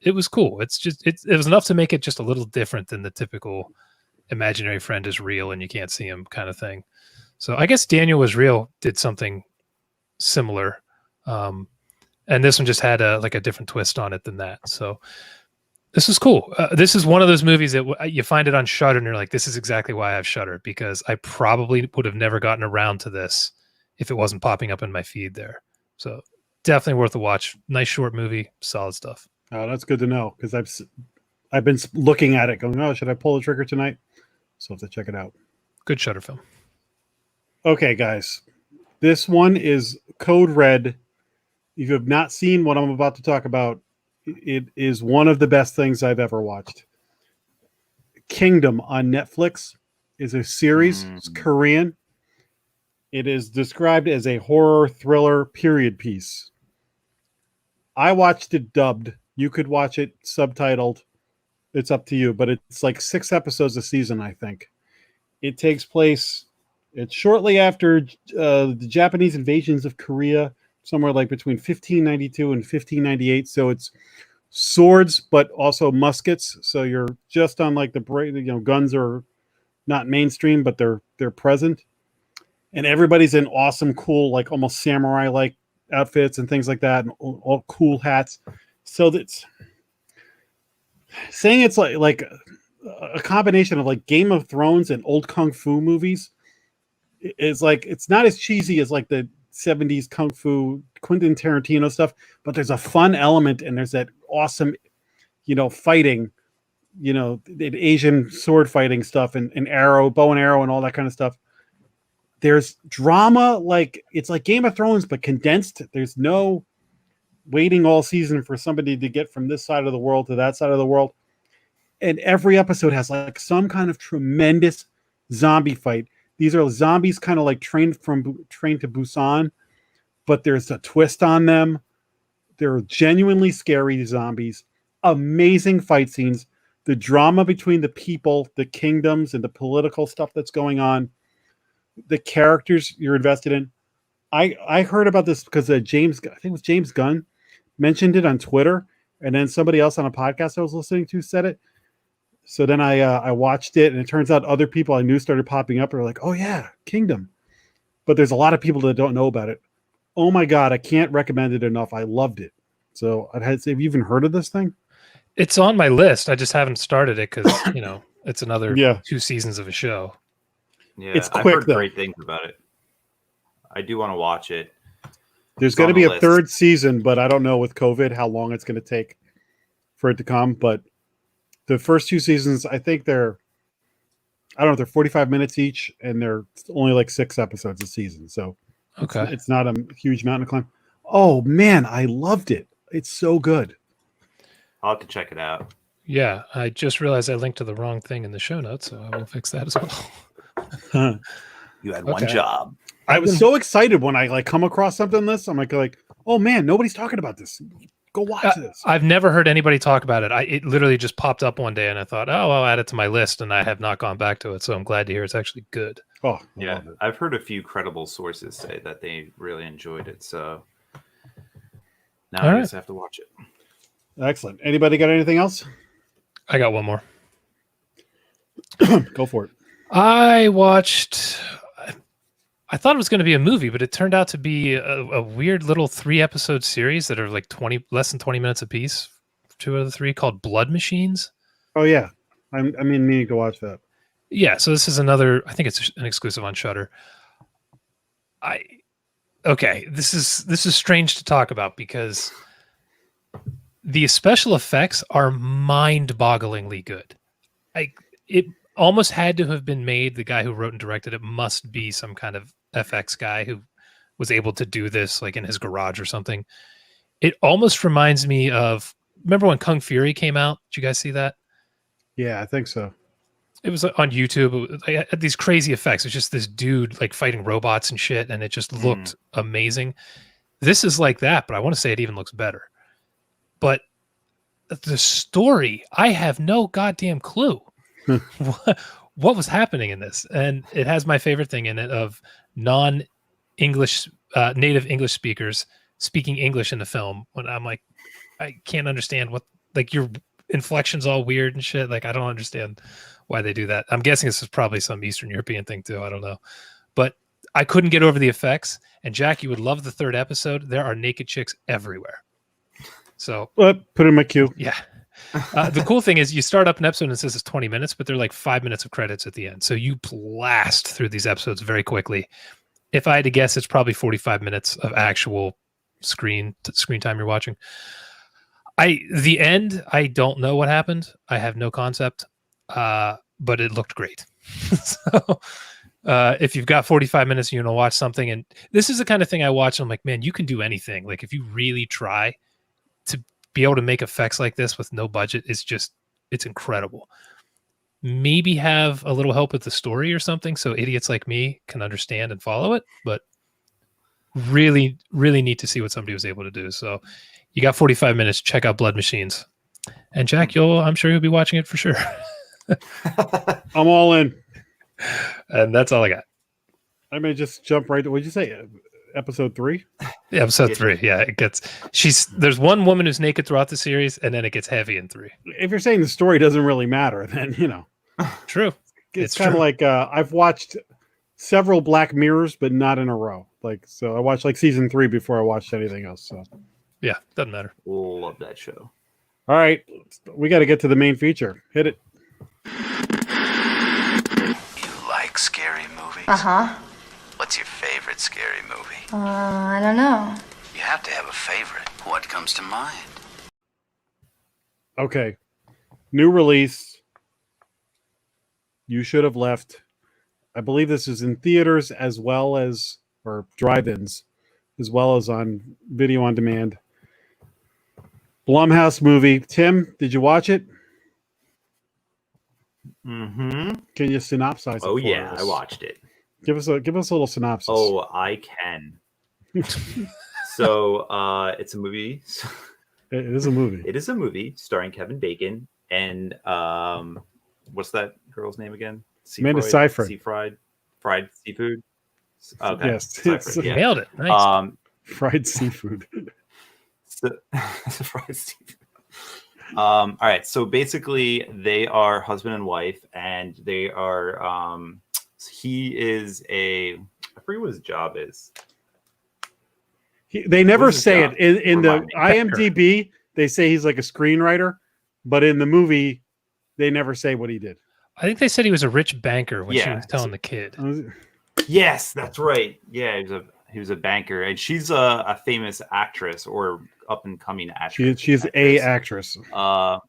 it was cool. It's just, it was enough to make it just a little different than the typical imaginary friend is real and you can't see him kind of thing. So I guess Daniel Was Real did something similar. And this one just had a different twist on it than that. So this is cool. This is one of those movies that you find it on Shudder and you're like, this is exactly why I have Shudder, because I probably would have never gotten around to this if it wasn't popping up in my feed there. So definitely worth a watch. Nice short movie, solid stuff. Oh, that's good to know, because I've been looking at it going, oh, should I pull the trigger tonight? So I have to check it out. Good Shudder film. Okay, guys. This one is Code Red. If you have not seen what I'm about to talk about, it is one of the best things I've ever watched. Kingdom on Netflix is a series. It's Korean. It is described as a horror thriller period piece. I watched it dubbed. You could watch it subtitled. It's up to you, but it's like 6 episodes a season, I think. It takes place, it's shortly after the Japanese invasions of Korea, somewhere like between 1592 and 1598. So it's swords, but also muskets. So you're just on like the guns are not mainstream, but they're present. And everybody's in awesome, cool, like almost samurai-like outfits and things like that, and all cool hats. So that's saying it's like a combination of like Game of Thrones and old kung fu movies. Is like, it's not as cheesy as like the 70s kung fu Quentin Tarantino stuff, but there's a fun element and there's that awesome, fighting, the Asian sword fighting stuff and bow and arrow and all that kind of stuff. There's drama, like it's like Game of Thrones, but condensed. There's no waiting all season for somebody to get from this side of the world to that side of the world. And every episode has like some kind of tremendous zombie fight. These are zombies kind of like trained to Busan, but there's a twist on them. They're genuinely scary zombies. Amazing fight scenes. The drama between the people, the kingdoms, and the political stuff that's going on. The characters you're invested in. I heard about this because I think it was James Gunn mentioned it on Twitter, and then somebody else on a podcast I was listening to said it. So then I watched it, and it turns out other people I knew started popping up and were like, oh yeah, Kingdom. But there's a lot of people that don't know about it. Oh my God, I can't recommend it enough. I loved it. So I'd have you even heard of this thing? It's on my list. I just haven't started it because, it's another 2 seasons of a show. Yeah, it's I've quick, heard though. great things about it. I do want to watch it. There's It's going to on be the a list. third season, but I don't know with COVID how long it's going to take for it to come. But the first 2 seasons, I think they're 45 minutes each, and they're only like 6 episodes a season. So Okay. it's not a huge mountain to climb. Oh man, I loved it. It's so good. I'll have to check it out. Yeah, I just realized I linked to the wrong thing in the show notes, so I will fix that as well. You had one Okay. job. I was so excited when I like come across something like this. I'm like, oh man, nobody's talking about this. Go watch this. I've never heard anybody talk about it. It literally just popped up one day, and I thought, oh, I'll add it to my list, and I have not gone back to it. So I'm glad to hear it's actually good. Oh, I Yeah, love it. I've heard a few credible sources say that they really enjoyed it. So now All I right. guess I have to watch it. Excellent. Anybody got anything else? I got one more. Go for it. I watched. I thought it was going to be a movie, but it turned out to be a weird little 3-episode series that are like less than 20 minutes apiece. 2 of the 3 called Blood Machines. Oh yeah, I mean, meaning to watch that. Yeah, so this is another. I think it's an exclusive on Shudder. This is strange to talk about because the special effects are mind-bogglingly good. It almost had to have been made. The guy who wrote and directed it must be some kind of FX guy who was able to do this like in his garage or something. It almost reminds me of, remember when Kung Fury came out? Did you guys see that? Yeah, I think so. It was on YouTube. It had these crazy effects. It's just this dude like fighting robots and shit, and it just looked amazing. This is like that, but I want to say it even looks better. But the story, I have no goddamn clue what was happening in this. And it has my favorite thing in it of non-English, native English speakers speaking English in the film. When I'm like, I can't understand what, like, your inflection's all weird and shit. Like, I don't understand why they do that. I'm guessing this is probably some Eastern European thing too. I don't know. But I couldn't get over the effects. And Jack, you would love the 3rd episode. There are naked chicks everywhere. So put in my queue. yeah. The cool thing is you start up an episode and it says it's 20 minutes, but they're like 5 minutes of credits at the end. So you blast through these episodes very quickly. If I had to guess, it's probably 45 minutes of actual screen time you're watching. The end, I don't know what happened. I have no concept, but it looked great. So if you've got 45 minutes and you want to watch something, and this is the kind of thing I watch, I'm like, man, you can do anything. Like if you really try to be able to make effects like this with no budget, it's incredible. Maybe have a little help with the story or something so idiots like me can understand and follow it, but really, really neat to see what somebody was able to do. So you got 45 minutes, check out Blood Machines. And Jack, I'm sure you'll be watching it for sure. I'm all in. And that's all I got. I may just jump right to, what'd you say? Episode 3? Yeah, episode 3. Yeah, there's one woman who's naked throughout the series, and then it gets heavy in 3. If you're saying the story doesn't really matter, then, True. it's kind of like I've watched several Black Mirrors, but not in a row. So I watched like season 3 before I watched anything else. So Yeah, doesn't matter. Love that show. all right, we got to get to the main feature. Hit it. You like scary movies? Uh-huh. What's your favorite scary movie? I don't know. You have to have a favorite. What comes to mind? Okay, new release. You Should Have Left. I believe this is in theaters as well as, or drive-ins, as well as on video on demand. Blumhouse movie. Tim, did you watch it? Mm-hmm. Can you synopsize it? Oh for yeah, us? I watched it. Give us a little synopsis. Oh, I can. So it's a movie. It is a movie. It is a movie starring Kevin Bacon and what's that girl's name again? Amanda Seyfried. Fried seafood. Okay. Yes, Seyfried, yeah. Nailed it. Nice. Fried seafood. Fried seafood. All right. So basically, they are husband and wife, and they are. He is I forget what his job is. They never What's his say job? it in the Remind me. IMDb. They say he's like a screenwriter, but in the movie, they never say what he did. I think they said he was a rich banker when she Yeah. was telling the kid. Yes, that's right. Yeah, He was a banker, and she's a famous actress or up and coming actress. She's a actress. A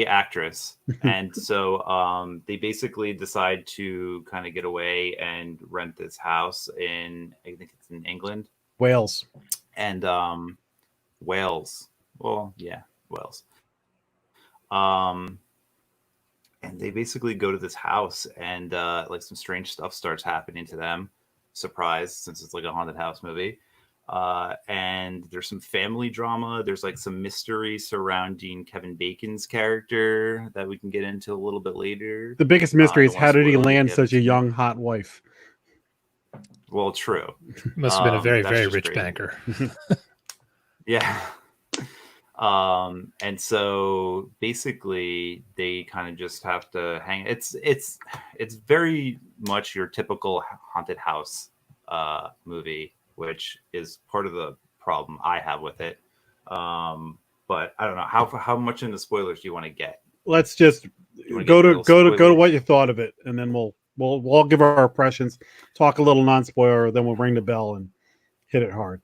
actress. And so they basically decide to kind of get away and rent this house in, I think it's in England. Wales. And Wales. Well, yeah, Wales. And they basically go to this house, and like some strange stuff starts happening to them. Surprise, since it's like a haunted house movie. And there's some family drama. There's like some mystery surrounding Kevin Bacon's character that we can get into a little bit later. The biggest mystery is how did he land such a young, hot wife? Well, true. Must have been a very, very rich crazy. banker. Yeah. And so basically they kind of just have to hang. It's very much your typical haunted house movie, which is part of the problem I have with it. But I don't know how much into spoilers do you want to get? Let's just go to what you thought of it, and then we'll all give our impressions, talk a little non-spoiler, then we'll ring the bell and hit it hard.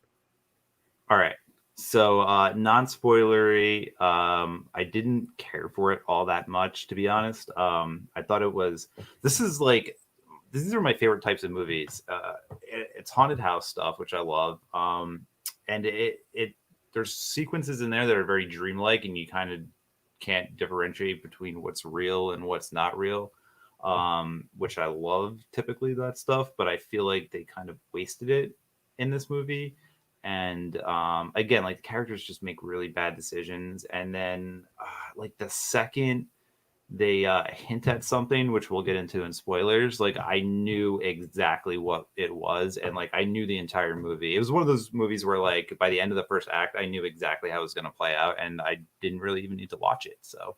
All right. So non-spoilery, I didn't care for it all that much, to be honest. I thought these are my favorite types of movies. It's haunted house stuff, which I love. And there's sequences in there that are very dreamlike, and you kind of can't differentiate between what's real and what's not real, which I love typically that stuff, but I feel like they kind of wasted it in this movie. And again, like the characters just make really bad decisions. And then like the second they hint at something, which we'll get into in spoilers, like I knew exactly what it was. And like I knew the entire movie. It was one of those movies where like by the end of the first act, I knew exactly how it was going to play out. And I didn't really even need to watch it. So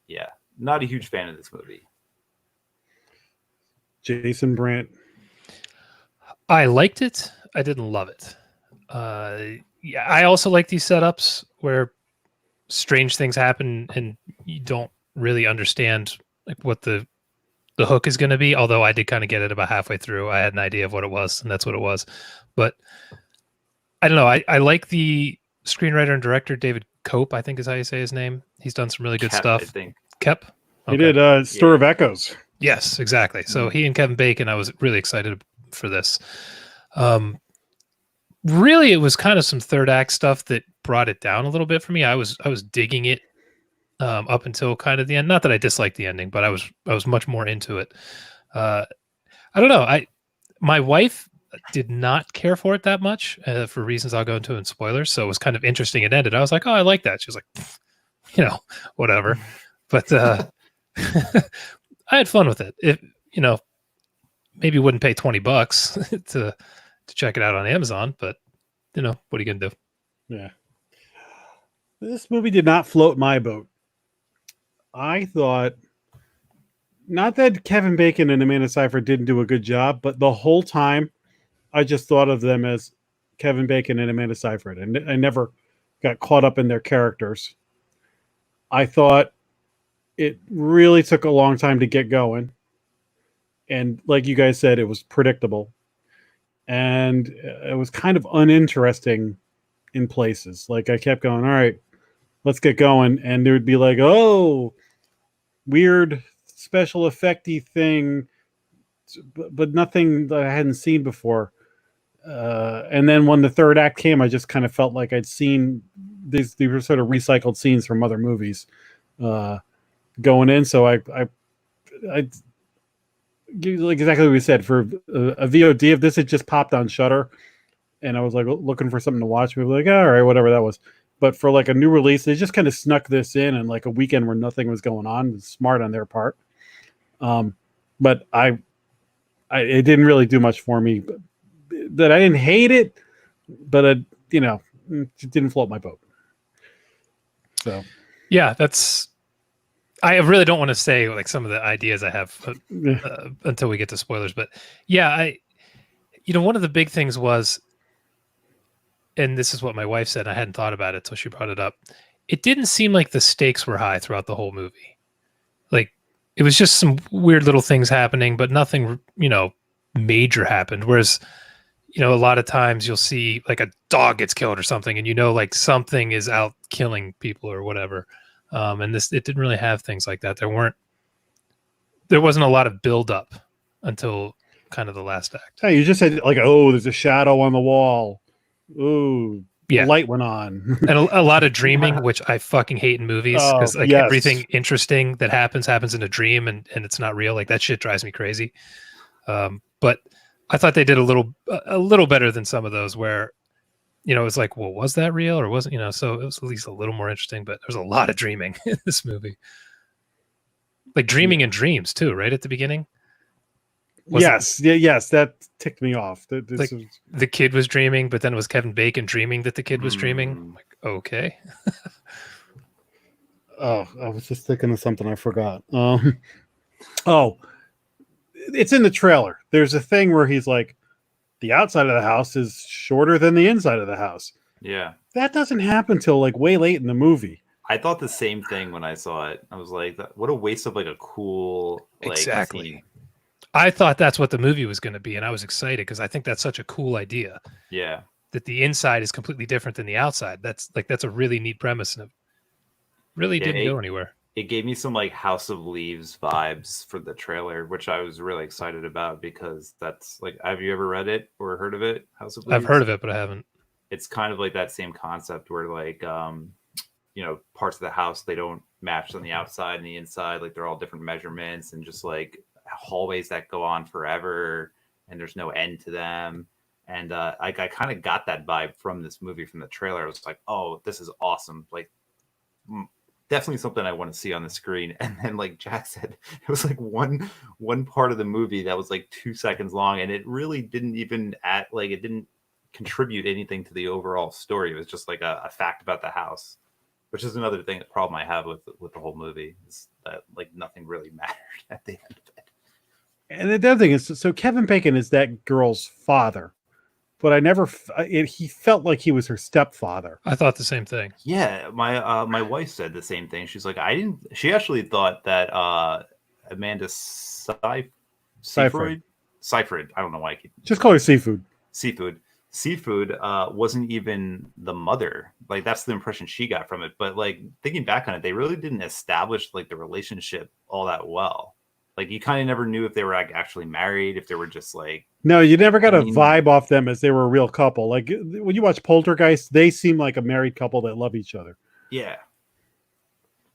yeah, not a huge fan of this movie. Jason Brant. I liked it. I didn't love it. Yeah, I also like these setups where strange things happen and you don't really understand like what the hook is going to be. Although I did kind of get it about halfway through. I had an idea of what it was, and that's what it was. But I don't know. I like the screenwriter and director David Koepp, I think is how you say his name. He's done some really good stuff. I think. Koepp. He did Stir of Echoes. Yes, exactly. So he and Kevin Bacon, I was really excited for this. Really, it was kind of some third act stuff that brought it down a little bit for me. I was digging it up until kind of the end. Not that I disliked the ending, but I was much more into it. I don't know. My wife did not care for it that much for reasons I'll go into in spoilers. So it was kind of interesting. It ended. I was like, oh, I like that. She was like, whatever. But I had fun with it. If maybe wouldn't pay $20 to check it out on Amazon, but what are you gonna do? Yeah. This movie did not float my boat. I thought not that Kevin Bacon and Amanda Seyfried didn't do a good job, but the whole time I just thought of them as Kevin Bacon and Amanda Seyfried, and I never got caught up in their characters. I thought it really took a long time to get going. And like you guys said, it was predictable. And it was kind of uninteresting in places. Like I kept going, all right, let's get going. And there would be like, oh, weird special effecty thing, but nothing that I hadn't seen before. And then when the third act came, I just kind of felt like I'd seen these were sort of recycled scenes from other movies going in. So I like exactly what we said, for a VOD, if this had just popped on Shudder and I was like looking for something to watch, we'd be like, all right, whatever that was. But for like a new release, they just kind of snuck this in and like a weekend where nothing was going on. Smart on their part. But it didn't really do much for me. That I didn't hate it, but it didn't float my boat. So yeah, I really don't want to say like some of the ideas I have until we get to spoilers, but yeah, one of the big things was, and this is what my wife said, I hadn't thought about it till she brought it up. It didn't seem like the stakes were high throughout the whole movie. Like it was just some weird little things happening, but nothing, major happened. Whereas, a lot of times you'll see like a dog gets killed or something, and like something is out killing people or whatever. And it didn't really have things like that. There wasn't a lot of build up until kind of the last act. Hey, you just said like, oh, there's a shadow on the wall. Ooh, yeah, the light went on. And a lot of dreaming, which I fucking hate in movies, because everything interesting that happens in a dream and it's not real. Like that shit drives me crazy. But I thought they did a little better than some of those where, it's like, well, was that real or wasn't, so it was at least a little more interesting, but there's a lot of dreaming in this movie. Like dreaming in dreams too, right? At the beginning. Yes, that ticked me off. The kid was dreaming, but then it was Kevin Bacon dreaming that the kid was dreaming. I'm like, okay. Oh, I was just thinking of something I forgot. It's in the trailer. There's a thing where he's like, the outside of the house is shorter than the inside of the house. Yeah. That doesn't happen till like way late in the movie. I thought the same thing when I saw it. I was like, what a waste of like a cool exactly scene. I thought that's what the movie was going to be, and I was excited because I think that's such a cool idea. Yeah. That the inside is completely different than the outside. That's a really neat premise, and it really didn't go anywhere. It gave me some like House of Leaves vibes for the trailer, which I was really excited about because that's like, have you ever read it or heard of it? House of Leaves? I've heard of it, but I haven't. It's kind of like that same concept where like, parts of the house, they don't match on the outside and the inside. Like they're all different measurements and just like hallways that go on forever and there's no end to them. And I kind of got that vibe from this movie, from the trailer. I was like, oh, this is awesome. Like, definitely something I want to see on the screen. And then like Jack said, it was like one part of the movie that was like 2 seconds long, and it really didn't even it didn't contribute anything to the overall story. It was just like a fact about the house, which is another problem I have with the whole movie, is that like nothing really mattered at the end of it. And the other thing is, so Kevin Bacon is that girl's father, but he felt like he was her stepfather. I thought the same thing. Yeah, my wife said the same thing. She's like, she actually thought that Amanda Seyfried, I don't know why I keep just call her Seafood wasn't even the mother. Like that's the impression she got from it. But like thinking back on it, they really didn't establish like the relationship all that well. Like you kind of never knew if they were like actually married, if they were just like. No, you never got a vibe off them as they were a real couple. Like when you watch Poltergeist, they seem like a married couple that love each other. Yeah.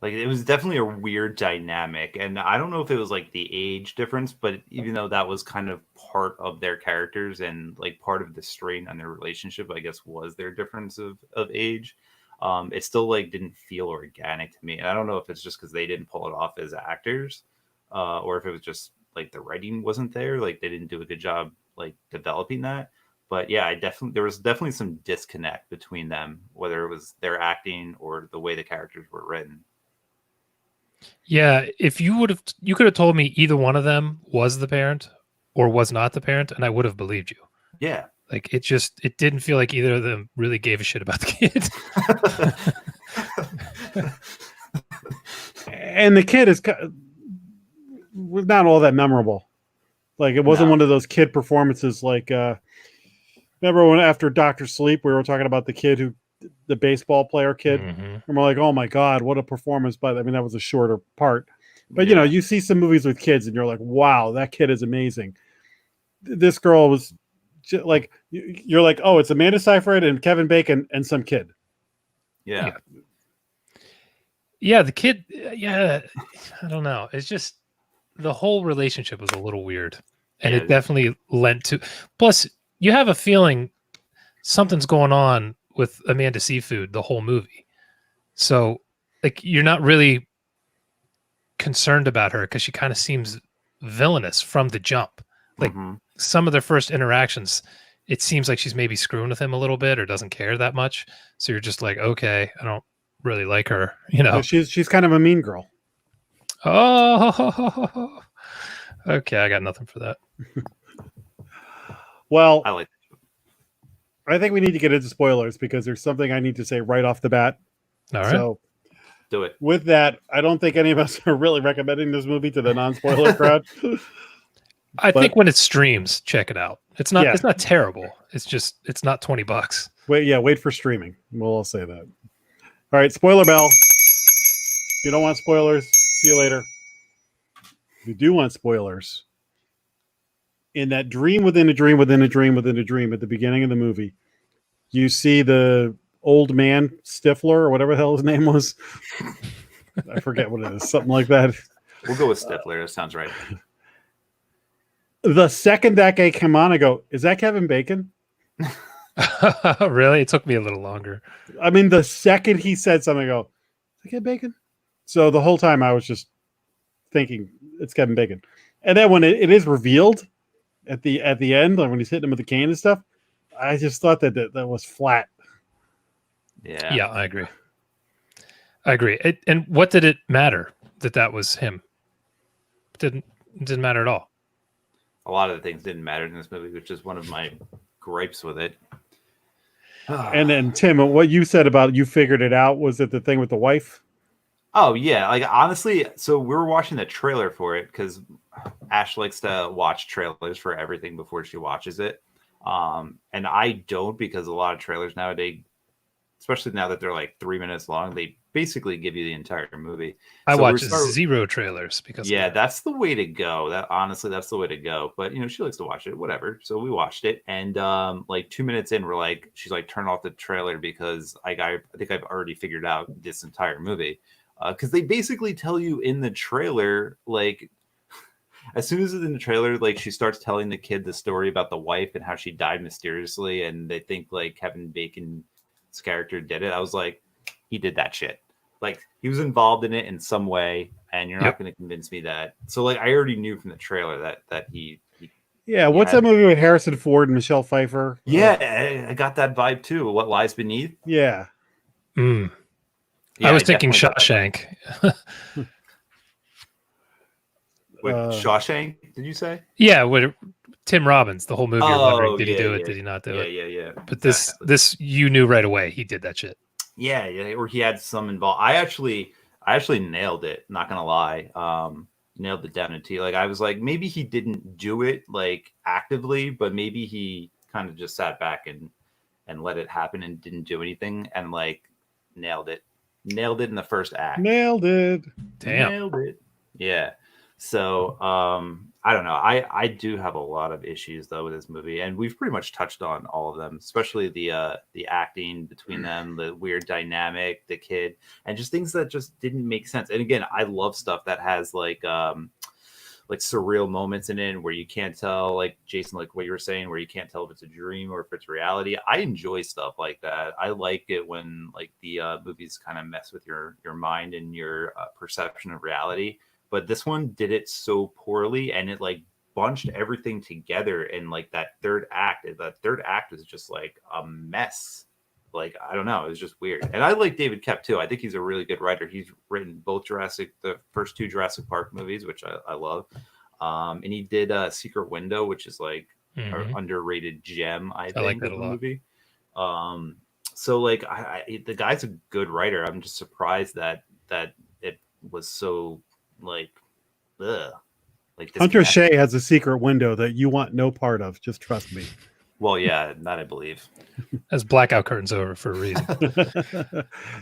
Like it was definitely a weird dynamic. And I don't know if it was like the age difference, but even though that was kind of part of their characters and like part of the strain on their relationship, I guess, was their difference of age. It still like didn't feel organic to me. And I don't know if it's just because they didn't pull it off as actors, or if it was just like the writing wasn't there. Like they didn't do a good job like developing that. But yeah, there was definitely some disconnect between them, whether it was their acting or the way the characters were written. Yeah, if you could have told me either one of them was the parent or was not the parent, and I would have believed you. Yeah. Like it didn't feel like either of them really gave a shit about the kid. And the kid was not all that memorable. Like it wasn't one of those kid performances like remember when after Dr. Sleep we were talking about the baseball player kid, and we're like, oh my god, what a performance. But I mean that was a shorter part, but you see some movies with kids and you're like, wow, that kid is amazing. This girl was just like, you're like, oh, it's Amanda Seyfried and Kevin Bacon and some kid. The kid, I don't know, it's just the whole relationship was a little weird, and it definitely lent to, plus you have a feeling something's going on with Amanda Seyfried the whole movie. So like you're not really concerned about her because she kind of seems villainous from the jump. Like some of their first interactions, it seems like she's maybe screwing with him a little bit or doesn't care that much. So you're just like, okay, I don't really like her, She's kind of a mean girl. Oh, okay. I got nothing for that. Well, I think we need to get into spoilers because there's something I need to say right off the bat. All right. So do it. With that, I don't think any of us are really recommending this movie to the non-spoiler crowd. I think when it streams, check it out. It's not. It's not terrible. It's just. It's not $20. Wait for streaming. We'll all say that. All right, spoiler bell. If you don't want spoilers, see you later. If you do want spoilers, in that dream within a dream within a dream within a dream at the beginning of the movie, you see the old man Stifler or whatever the hell his name was. I forget what it is. Something like that. We'll go with Stifler. That sounds right. The second that guy came on, I go, is that Kevin Bacon? Really? It took me a little longer. I mean, the second he said something, I go, is that Kevin Bacon? So the whole time I was just thinking it's Kevin Bacon. And then when it is revealed at the end, like when he's hitting him with the cane and stuff, I just thought that was flat. Yeah, I agree. And what did it matter that was him? It didn't matter at all. A lot of the things didn't matter in this movie, which is one of my gripes with it. And then Tim, what you said about you figured it out, was it the thing with the wife? Oh yeah, like honestly, so we were watching the trailer for it because Ash likes to watch trailers for everything before she watches it. And I don't, because a lot of trailers nowadays, especially now that they're like 3 minutes long, they basically give you the entire movie. I watch zero trailers because that's the way to go. That's the way to go. But she likes to watch it, whatever. So we watched it, and like 2 minutes in, she's like, turn off the trailer because I think I've already figured out this entire movie. Because they basically tell you in the trailer, like, as soon as it's in the trailer, like, she starts telling the kid the story about the wife and how she died mysteriously, and they think like Kevin Bacon's character did it. I was like, he did that shit. Like, he was involved in it in some way, and you're not going to convince me that. So, like, I already knew from the trailer that he what's that movie with Harrison Ford and Michelle Pfeiffer? Yeah, I got that vibe too. What Lies Beneath? Yeah. I was thinking Shawshank. Wait, Shawshank, did you say? Yeah, with Tim Robbins, the whole movie. You're wondering, did he do it? Did he not do it? Yeah. But this, you knew right away he did that shit. Yeah, or he had some involved. I actually nailed it. Not gonna lie, nailed it down to T. Like, I was like, maybe he didn't do it like actively, but maybe he kind of just sat back and let it happen and didn't do anything, and like nailed it in the first act. Nailed it. Damn. Nailed it. Yeah. So I don't know. I do have a lot of issues though with this movie, and we've pretty much touched on all of them, especially the acting between them, the weird dynamic, the kid, and just things that just didn't make sense. And again, I love stuff that has like surreal moments in it where you can't tell, like Jason, like what you were saying, where you can't tell if it's a dream or if it's reality. I enjoy stuff like that. I like it when like the movies kind of mess with your mind and your perception of reality. But this one did it so poorly, and it like bunched everything together in like that third act. That third act is just like a mess. Like, I don't know, it was just weird. And I like David Koepp too. I think he's a really good writer. He's written both the first two Jurassic Park movies, which I love. And he did Secret Window, which is like an underrated gem, I think, like that of a a lot. movie. So like the guy's a good writer. I'm just surprised that it was so like like Hunter Shea has a secret window that you want no part of. Just trust me. Well, yeah, that I believe. Has blackout curtains over for a reason.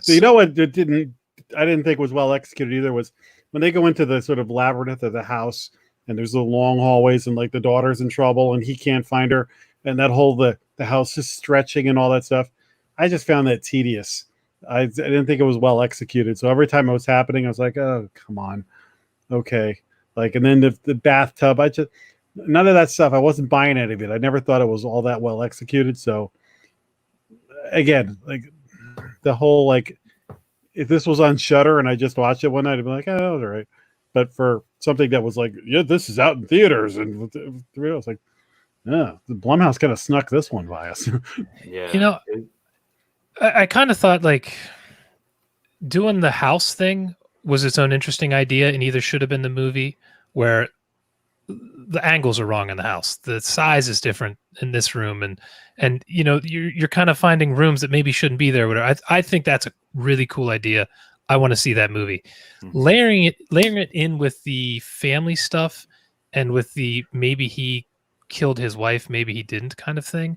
So you know what I didn't think was well executed either was when they go into the sort of labyrinth of the house, and there's the long hallways, and like the daughter's in trouble and he can't find her, and that whole the house is stretching and all that stuff. I just found that tedious. I didn't think it was well executed. So every time it was happening, I was like, oh, come on. Okay. Like, and then the bathtub, none of that stuff. I wasn't buying any of it. I never thought it was all that well executed. So again, like the whole, like, if this was on Shudder and I just watched it one night, I'd be like, oh, that was all right. But for something that was like, yeah, this is out in theaters, and I was like, yeah, the Blumhouse kind of snuck this one by us. Yeah. I kind of thought like doing the house thing was its own interesting idea, and either should have been the movie, where the angles are wrong in the house. The size is different in this room, and you're kind of finding rooms that maybe shouldn't be there. Whatever. I think that's a really cool idea. I want to see that movie. Layering it in with the family stuff and with the maybe he killed his wife, maybe he didn't kind of thing.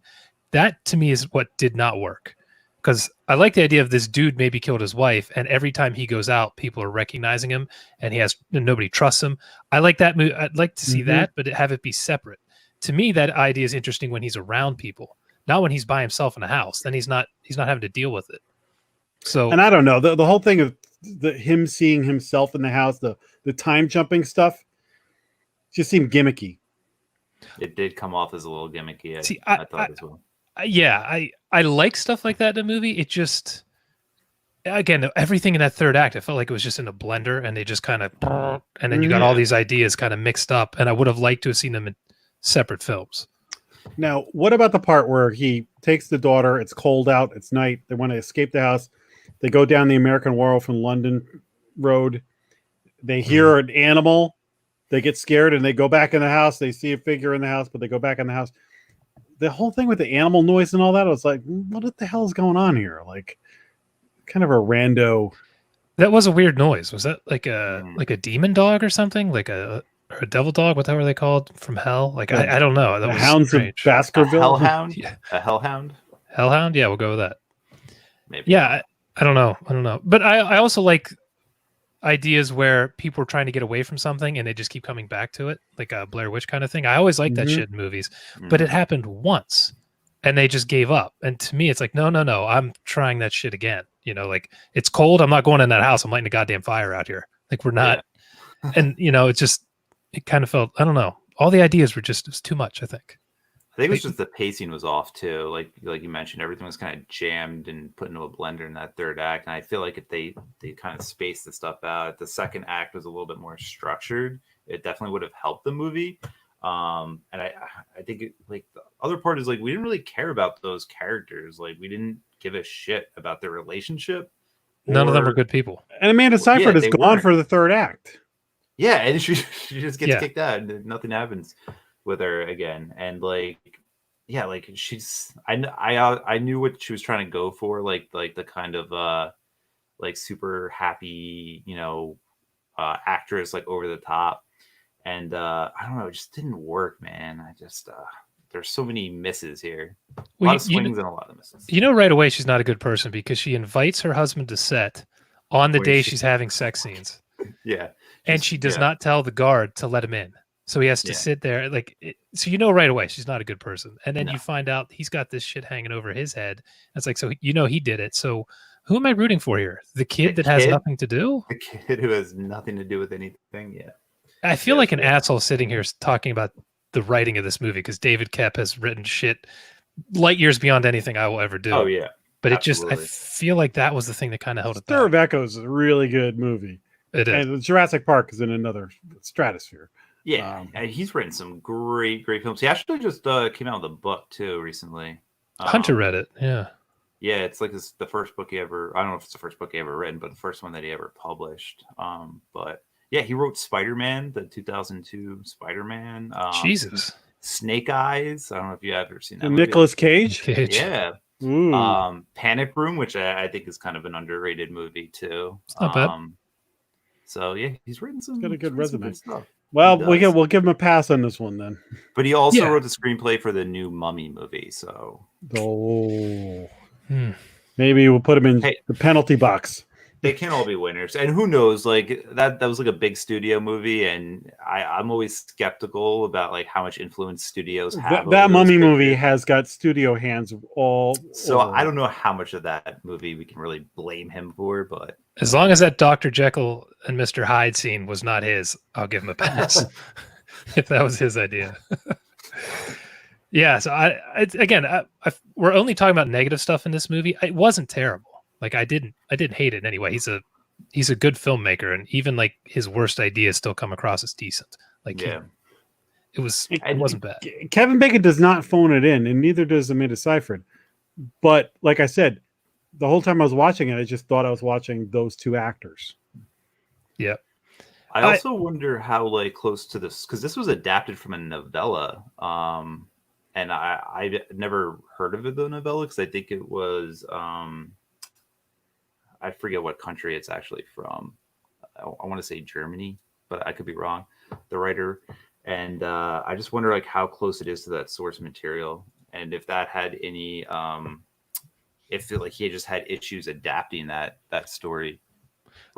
That to me is what did not work. Because I like the idea of this dude maybe killed his wife, and every time he goes out, people are recognizing him, and nobody trusts him. I like that movie. I'd like to see that, but have it be separate. To me, that idea is interesting when he's around people, not when he's by himself in a house. Then he's not having to deal with it. So, and I don't know the whole thing of him seeing himself in the house, the time jumping stuff, just seemed gimmicky. It did come off as a little gimmicky. See, I thought as well. I like stuff like that in a movie. It just, again, everything in that third act, I felt like it was just in a blender, and they just kind of, and then you got all these ideas kind of mixed up, and I would have liked to have seen them in separate films. Now, what about the part where he takes the daughter? It's cold out. It's night. They want to escape the house. They go down the American Wharf from London Road. They hear an animal. They get scared, and they go back in the house. They see a figure in the house, but they go back in the house. The whole thing with the animal noise and all that, I was like, what the hell is going on here? Like, kind of a rando. That was a weird noise. Was that like a demon dog or something? Like a devil dog? Whatever they called from hell? Like, I don't know. That was Hounds strange. of Baskerville. A hellhound? Yeah. A hellhound? Hellhound? Yeah, we'll go with that. Maybe. Yeah, I don't know. But I also like ideas where people are trying to get away from something and they just keep coming back to it, like a Blair Witch kind of thing. I always like that shit in movies, but it happened once and they just gave up. And to me, it's like, no, I'm trying that shit again. You know, like, it's cold. I'm not going in that house. I'm lighting a goddamn fire out here. Like, we're not. Yeah. And, you know, it kind of felt, I don't know. All the ideas were just, it was too much, I think. I think it was just the pacing was off too. Like you mentioned, everything was kind of jammed and put into a blender in that third act. And I feel like if they kind of spaced the stuff out, the second act was a little bit more structured. It definitely would have helped the movie. And I think like the other part is like, we didn't really care about those characters. Like, we didn't give a shit about their relationship. None of them were good people. And Amanda Seyfried is gone for the third act. Yeah, and she just gets kicked out and nothing happens with her again. And like, yeah, like I knew what she was trying to go for, like the kind of like super happy, you know, actress, like over the top. And I don't know, it just didn't work, man. I just there's so many misses here. A lot of swings and a lot of misses. You know, right away she's not a good person because she invites her husband to set on the day she's having sex scenes. Yeah. And she does not tell the guard to let him in. So he has to sit there. So you know right away she's not a good person. And then you find out he's got this shit hanging over his head. It's like, so you know he did it. So who am I rooting for here? The kid has nothing to do? The kid who has nothing to do with anything, yeah. I feel like an asshole sitting here talking about the writing of this movie because David Koepp has written shit light years beyond anything I will ever do. Oh, yeah. But I feel like that was the thing that kind of held it back. Stir of Echoes is a really good movie. It is. And Jurassic Park is in another stratosphere. Yeah, he's written some great films. He actually just came out with a book too recently. Hunter read it, yeah. Yeah, it's like the first book he ever. I don't know if it's the first book he ever written, but the first one that he ever published. But yeah, he wrote Spider-Man, the 2002 Spider-Man. Jesus. Snake Eyes. I don't know if you have ever seen that. Nicolas Cage. Yeah. Ooh. Panic Room, which I think is kind of an underrated movie too. It's not bad. So yeah, he's written some. He's got a good resume. Stuff. Well, we'll give him a pass on this one then. But he also wrote the screenplay for the new Mummy movie. So maybe we'll put him in the penalty box. They can't all be winners, and who knows? Like that was like a big studio movie, and I'm always skeptical about like how much influence studios have. That Mummy movie has got studio hands all. So I don't know how much of that movie we can really blame him for, but as long as that Dr. Jekyll and Mr. Hyde scene was not his, I'll give him a pass. If that was his idea. Yeah. So we're only talking about negative stuff in this movie. It wasn't terrible. Like I didn't hate it anyway. He's a good filmmaker, and even like his worst ideas still come across as decent. Like it wasn't bad. Kevin Bacon does not phone it in, and neither does Amanda Seyfried. But like I said, the whole time I was watching it, I just thought I was watching those two actors. Yeah. I also wonder how like close to this, because this was adapted from a novella. And I never heard of the novella because I think it was I forget what country it's actually from. I want to say Germany, but I could be wrong. The writer, And I just wonder like how close it is to that source material, and if that had any, if like he just had issues adapting that story.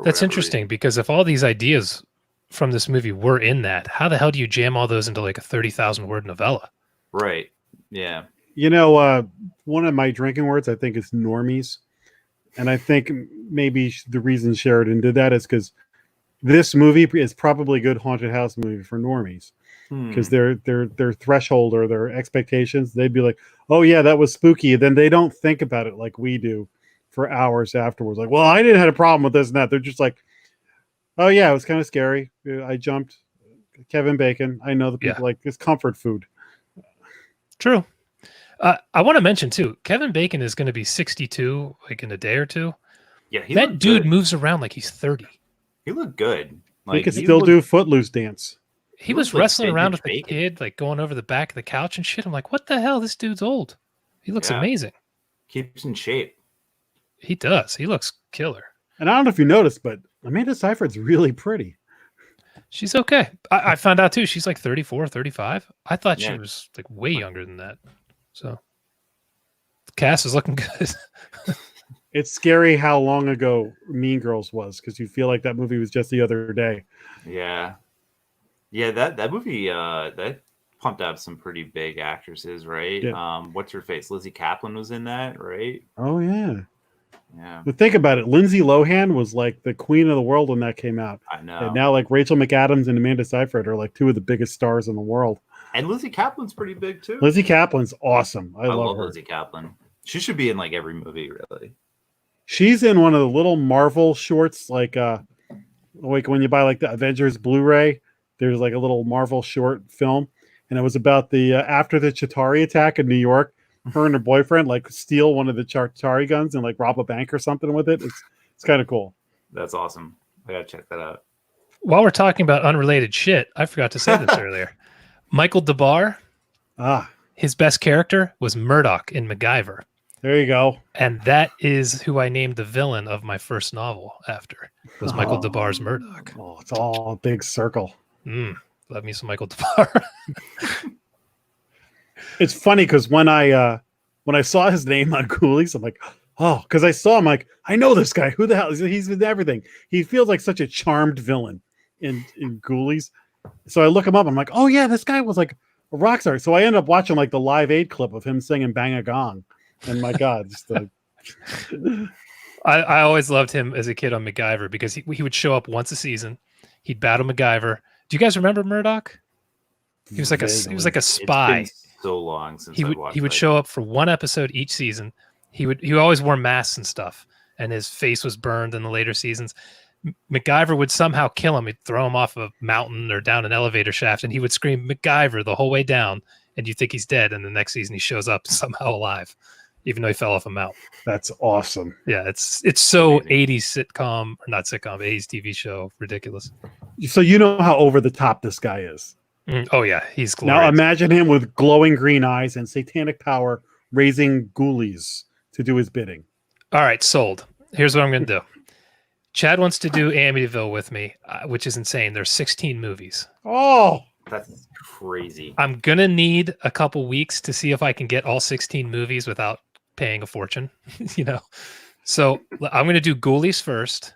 That's interesting because if all these ideas from this movie were in that, how the hell do you jam all those into like a 30,000 word novella? Right. Yeah. You know, one of my drinking words, I think, is normies. And I think maybe the reason Sheridan did that is because this movie is probably a good haunted house movie for normies. Because their threshold or their expectations, they'd be like, oh, yeah, that was spooky. Then they don't think about it like we do for hours afterwards. Like, well, I didn't have a problem with this and that. They're just like, oh, yeah, it was kind of scary. I jumped. Kevin Bacon. I know the people like this comfort food. True. I want to mention too, Kevin Bacon is going to be 62 like in a day or two. Yeah, that dude moves around like he's 30. He looked good. Like he could still do Footloose dance. He was wrestling around with the kid, like going over the back of the couch and shit. I'm like, what the hell? This dude's old. He looks amazing. Keeps in shape. He does. He looks killer. And I don't know if you noticed, but Amanda Seyfried's really pretty. She's okay. I found out too. She's like 34, 35. I thought she was like way younger than that. So the cast is looking good. It's scary how long ago Mean Girls was, because you feel like that movie was just the other day. Yeah. Yeah, that movie that pumped out some pretty big actresses, right? Yeah. What's her face? Lizzie Kaplan was in that, right? Oh yeah. Yeah. But think about it. Lindsay Lohan was like the queen of the world when that came out. I know. And now like Rachel McAdams and Amanda Seyfried are like two of the biggest stars in the world. And Lizzie Kaplan's pretty big too. Lizzie Kaplan's awesome. I love her. Lizzie Kaplan. She should be in like every movie, really. She's in one of the little Marvel shorts, like when you buy like the Avengers Blu-ray, there's like a little Marvel short film, and it was about the after the Chitauri attack in New York, her and her boyfriend like steal one of the Chitauri guns and like rob a bank or something with it. It's kind of cool. That's awesome. I gotta check that out. While we're talking about unrelated shit, I forgot to say this earlier. Michael DeBar, his best character was Murdoch in MacGyver. There you go. And that is who I named the villain of my first novel after, was Michael DeBar's Murdoch. Oh, it's all a big circle. Love me some Michael DeBar. It's funny because when I saw his name on Ghoulies, I'm like, oh, because I saw him like, I know this guy. Who the hell is he? He's with everything. He feels like such a charmed villain in Ghoulies. So I look him up. I'm like, oh yeah, this guy was like a rock star. So I end up watching like the Live Aid clip of him singing "Bang a Gong," and my God, just I always loved him as a kid on MacGyver because he would show up once a season. He'd battle MacGyver. Do you guys remember Murdoch? He was like a spy. It's been so long since he would show up for one episode each season. He always wore masks and stuff, and his face was burned in the later seasons. MacGyver would somehow kill him. He'd throw him off a mountain or down an elevator shaft, and he would scream MacGyver the whole way down, and you think he's dead, and the next season he shows up somehow alive, even though he fell off a mountain. That's awesome. Yeah, it's so 80s sitcom, or not sitcom, 80s TV show, ridiculous. So you know how over the top this guy is. Oh yeah, he's glorious. Now imagine him with glowing green eyes and satanic power raising ghoulies to do his bidding. All right, sold. Here's what I'm going to do. Chad wants to do Amityville with me, which is insane. There's 16 movies. Oh, that's crazy. I'm going to need a couple weeks to see if I can get all 16 movies without paying a fortune, So I'm going to do Ghoulies first,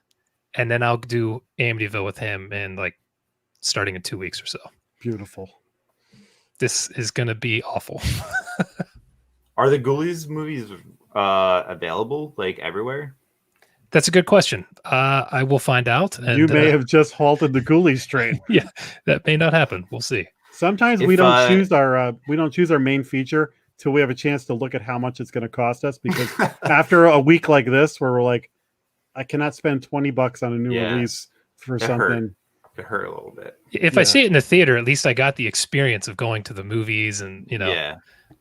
and then I'll do Amityville with him and like starting in 2 weeks or so. Beautiful. This is going to be awful. Are the Ghoulies movies available like everywhere? That's a good question. I will find out. And, you may have just halted the Ghoulies train. Yeah, that may not happen. We'll see. Sometimes we don't choose our main feature till we have a chance to look at how much it's going to cost us. Because after a week like this, where we're like, I cannot spend $20 on a new release for something. It hurt a little bit. If I see it in the theater, at least I got the experience of going to the movies and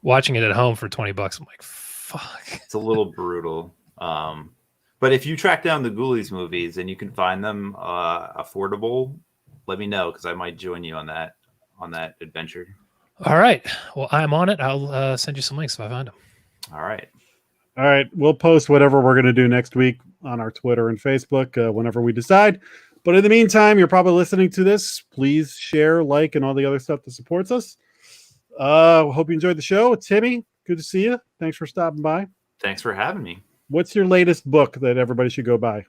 watching it at home for $20. I'm like, fuck. It's a little brutal. But if you track down the Ghoulies movies and you can find them affordable, let me know because I might join you on that adventure. All right. Well, I'm on it. I'll send you some links if I find them. All right. We'll post whatever we're going to do next week on our Twitter and Facebook whenever we decide. But in the meantime, you're probably listening to this. Please share, like, and all the other stuff that supports us. Hope you enjoyed the show. Timmy, good to see you. Thanks for stopping by. Thanks for having me. What's your latest book that everybody should go buy?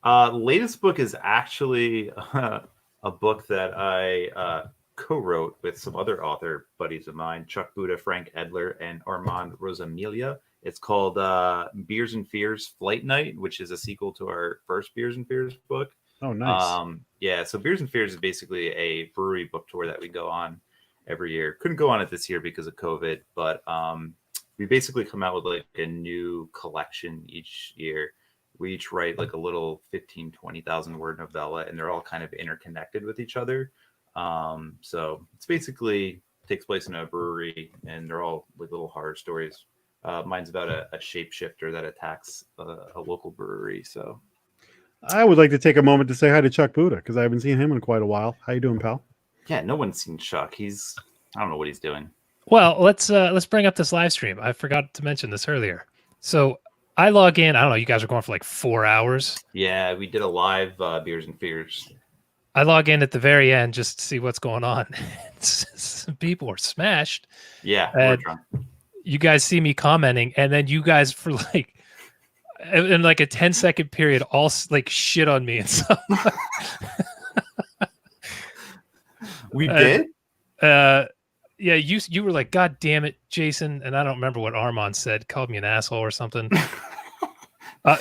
The latest book is actually a book that I co-wrote with some other author buddies of mine, Chuck Buda, Frank Edler, and Armand Rosamilia. It's called Beers and Fears Flight Night, which is a sequel to our first Beers and Fears book. Oh, nice. Yeah, so Beers and Fears is basically a brewery book tour that we go on every year. Couldn't go on it this year because of COVID, but we basically come out with like a new collection each year. We each write like a little 15, 20,000 word novella, and they're all kind of interconnected with each other. So it's basically takes place in a brewery, and they're all like little horror stories. Mine's about a shapeshifter that attacks a local brewery. So I would like to take a moment to say hi to Chuck Buda because I haven't seen him in quite a while. How you doing, pal? Yeah, no one's seen Chuck. I don't know what he's doing. Well, let's bring up this live stream. I forgot to mention this earlier. So I log in. I don't know. You guys are going for like 4 hours. Yeah, we did a live Beers and Fears. I log in at the very end just to see what's going on. Some people are smashed. Yeah, we're drunk. You guys see me commenting, and then you guys for like in like a 10-second period all like shit on me and stuff. We did. Yeah, you were like, God damn it, Jason, and I don't remember what Armand said. Called me an asshole or something.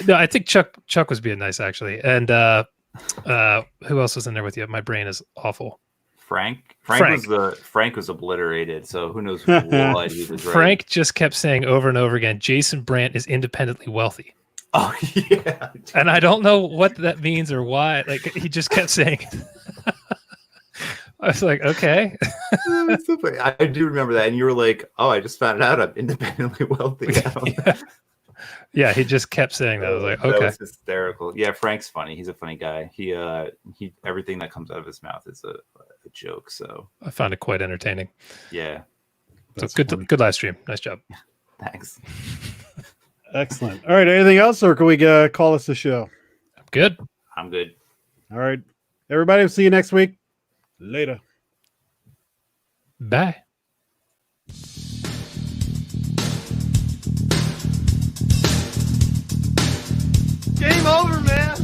No, I think Chuck was being nice actually, and who else was in there with you? My brain is awful. Frank was obliterated, so who knows what he was. Frank just kept saying over and over again, Jason Brant is independently wealthy. Oh yeah, and I don't know what that means or why. Like he just kept saying it. I was like, okay. I do remember that, and you were like, "Oh, I just found out I'm independently wealthy." Yeah, he just kept saying that. I was like, okay, that was hysterical. Yeah, Frank's funny. He's a funny guy. He everything that comes out of his mouth is a joke. So I found it quite entertaining. Yeah. So good live stream. Nice job. Thanks. Excellent. All right. Anything else, or can we call this the show? I'm good. I'm good. All right, everybody. We'll see you next week. Later. Bye. Game over, man.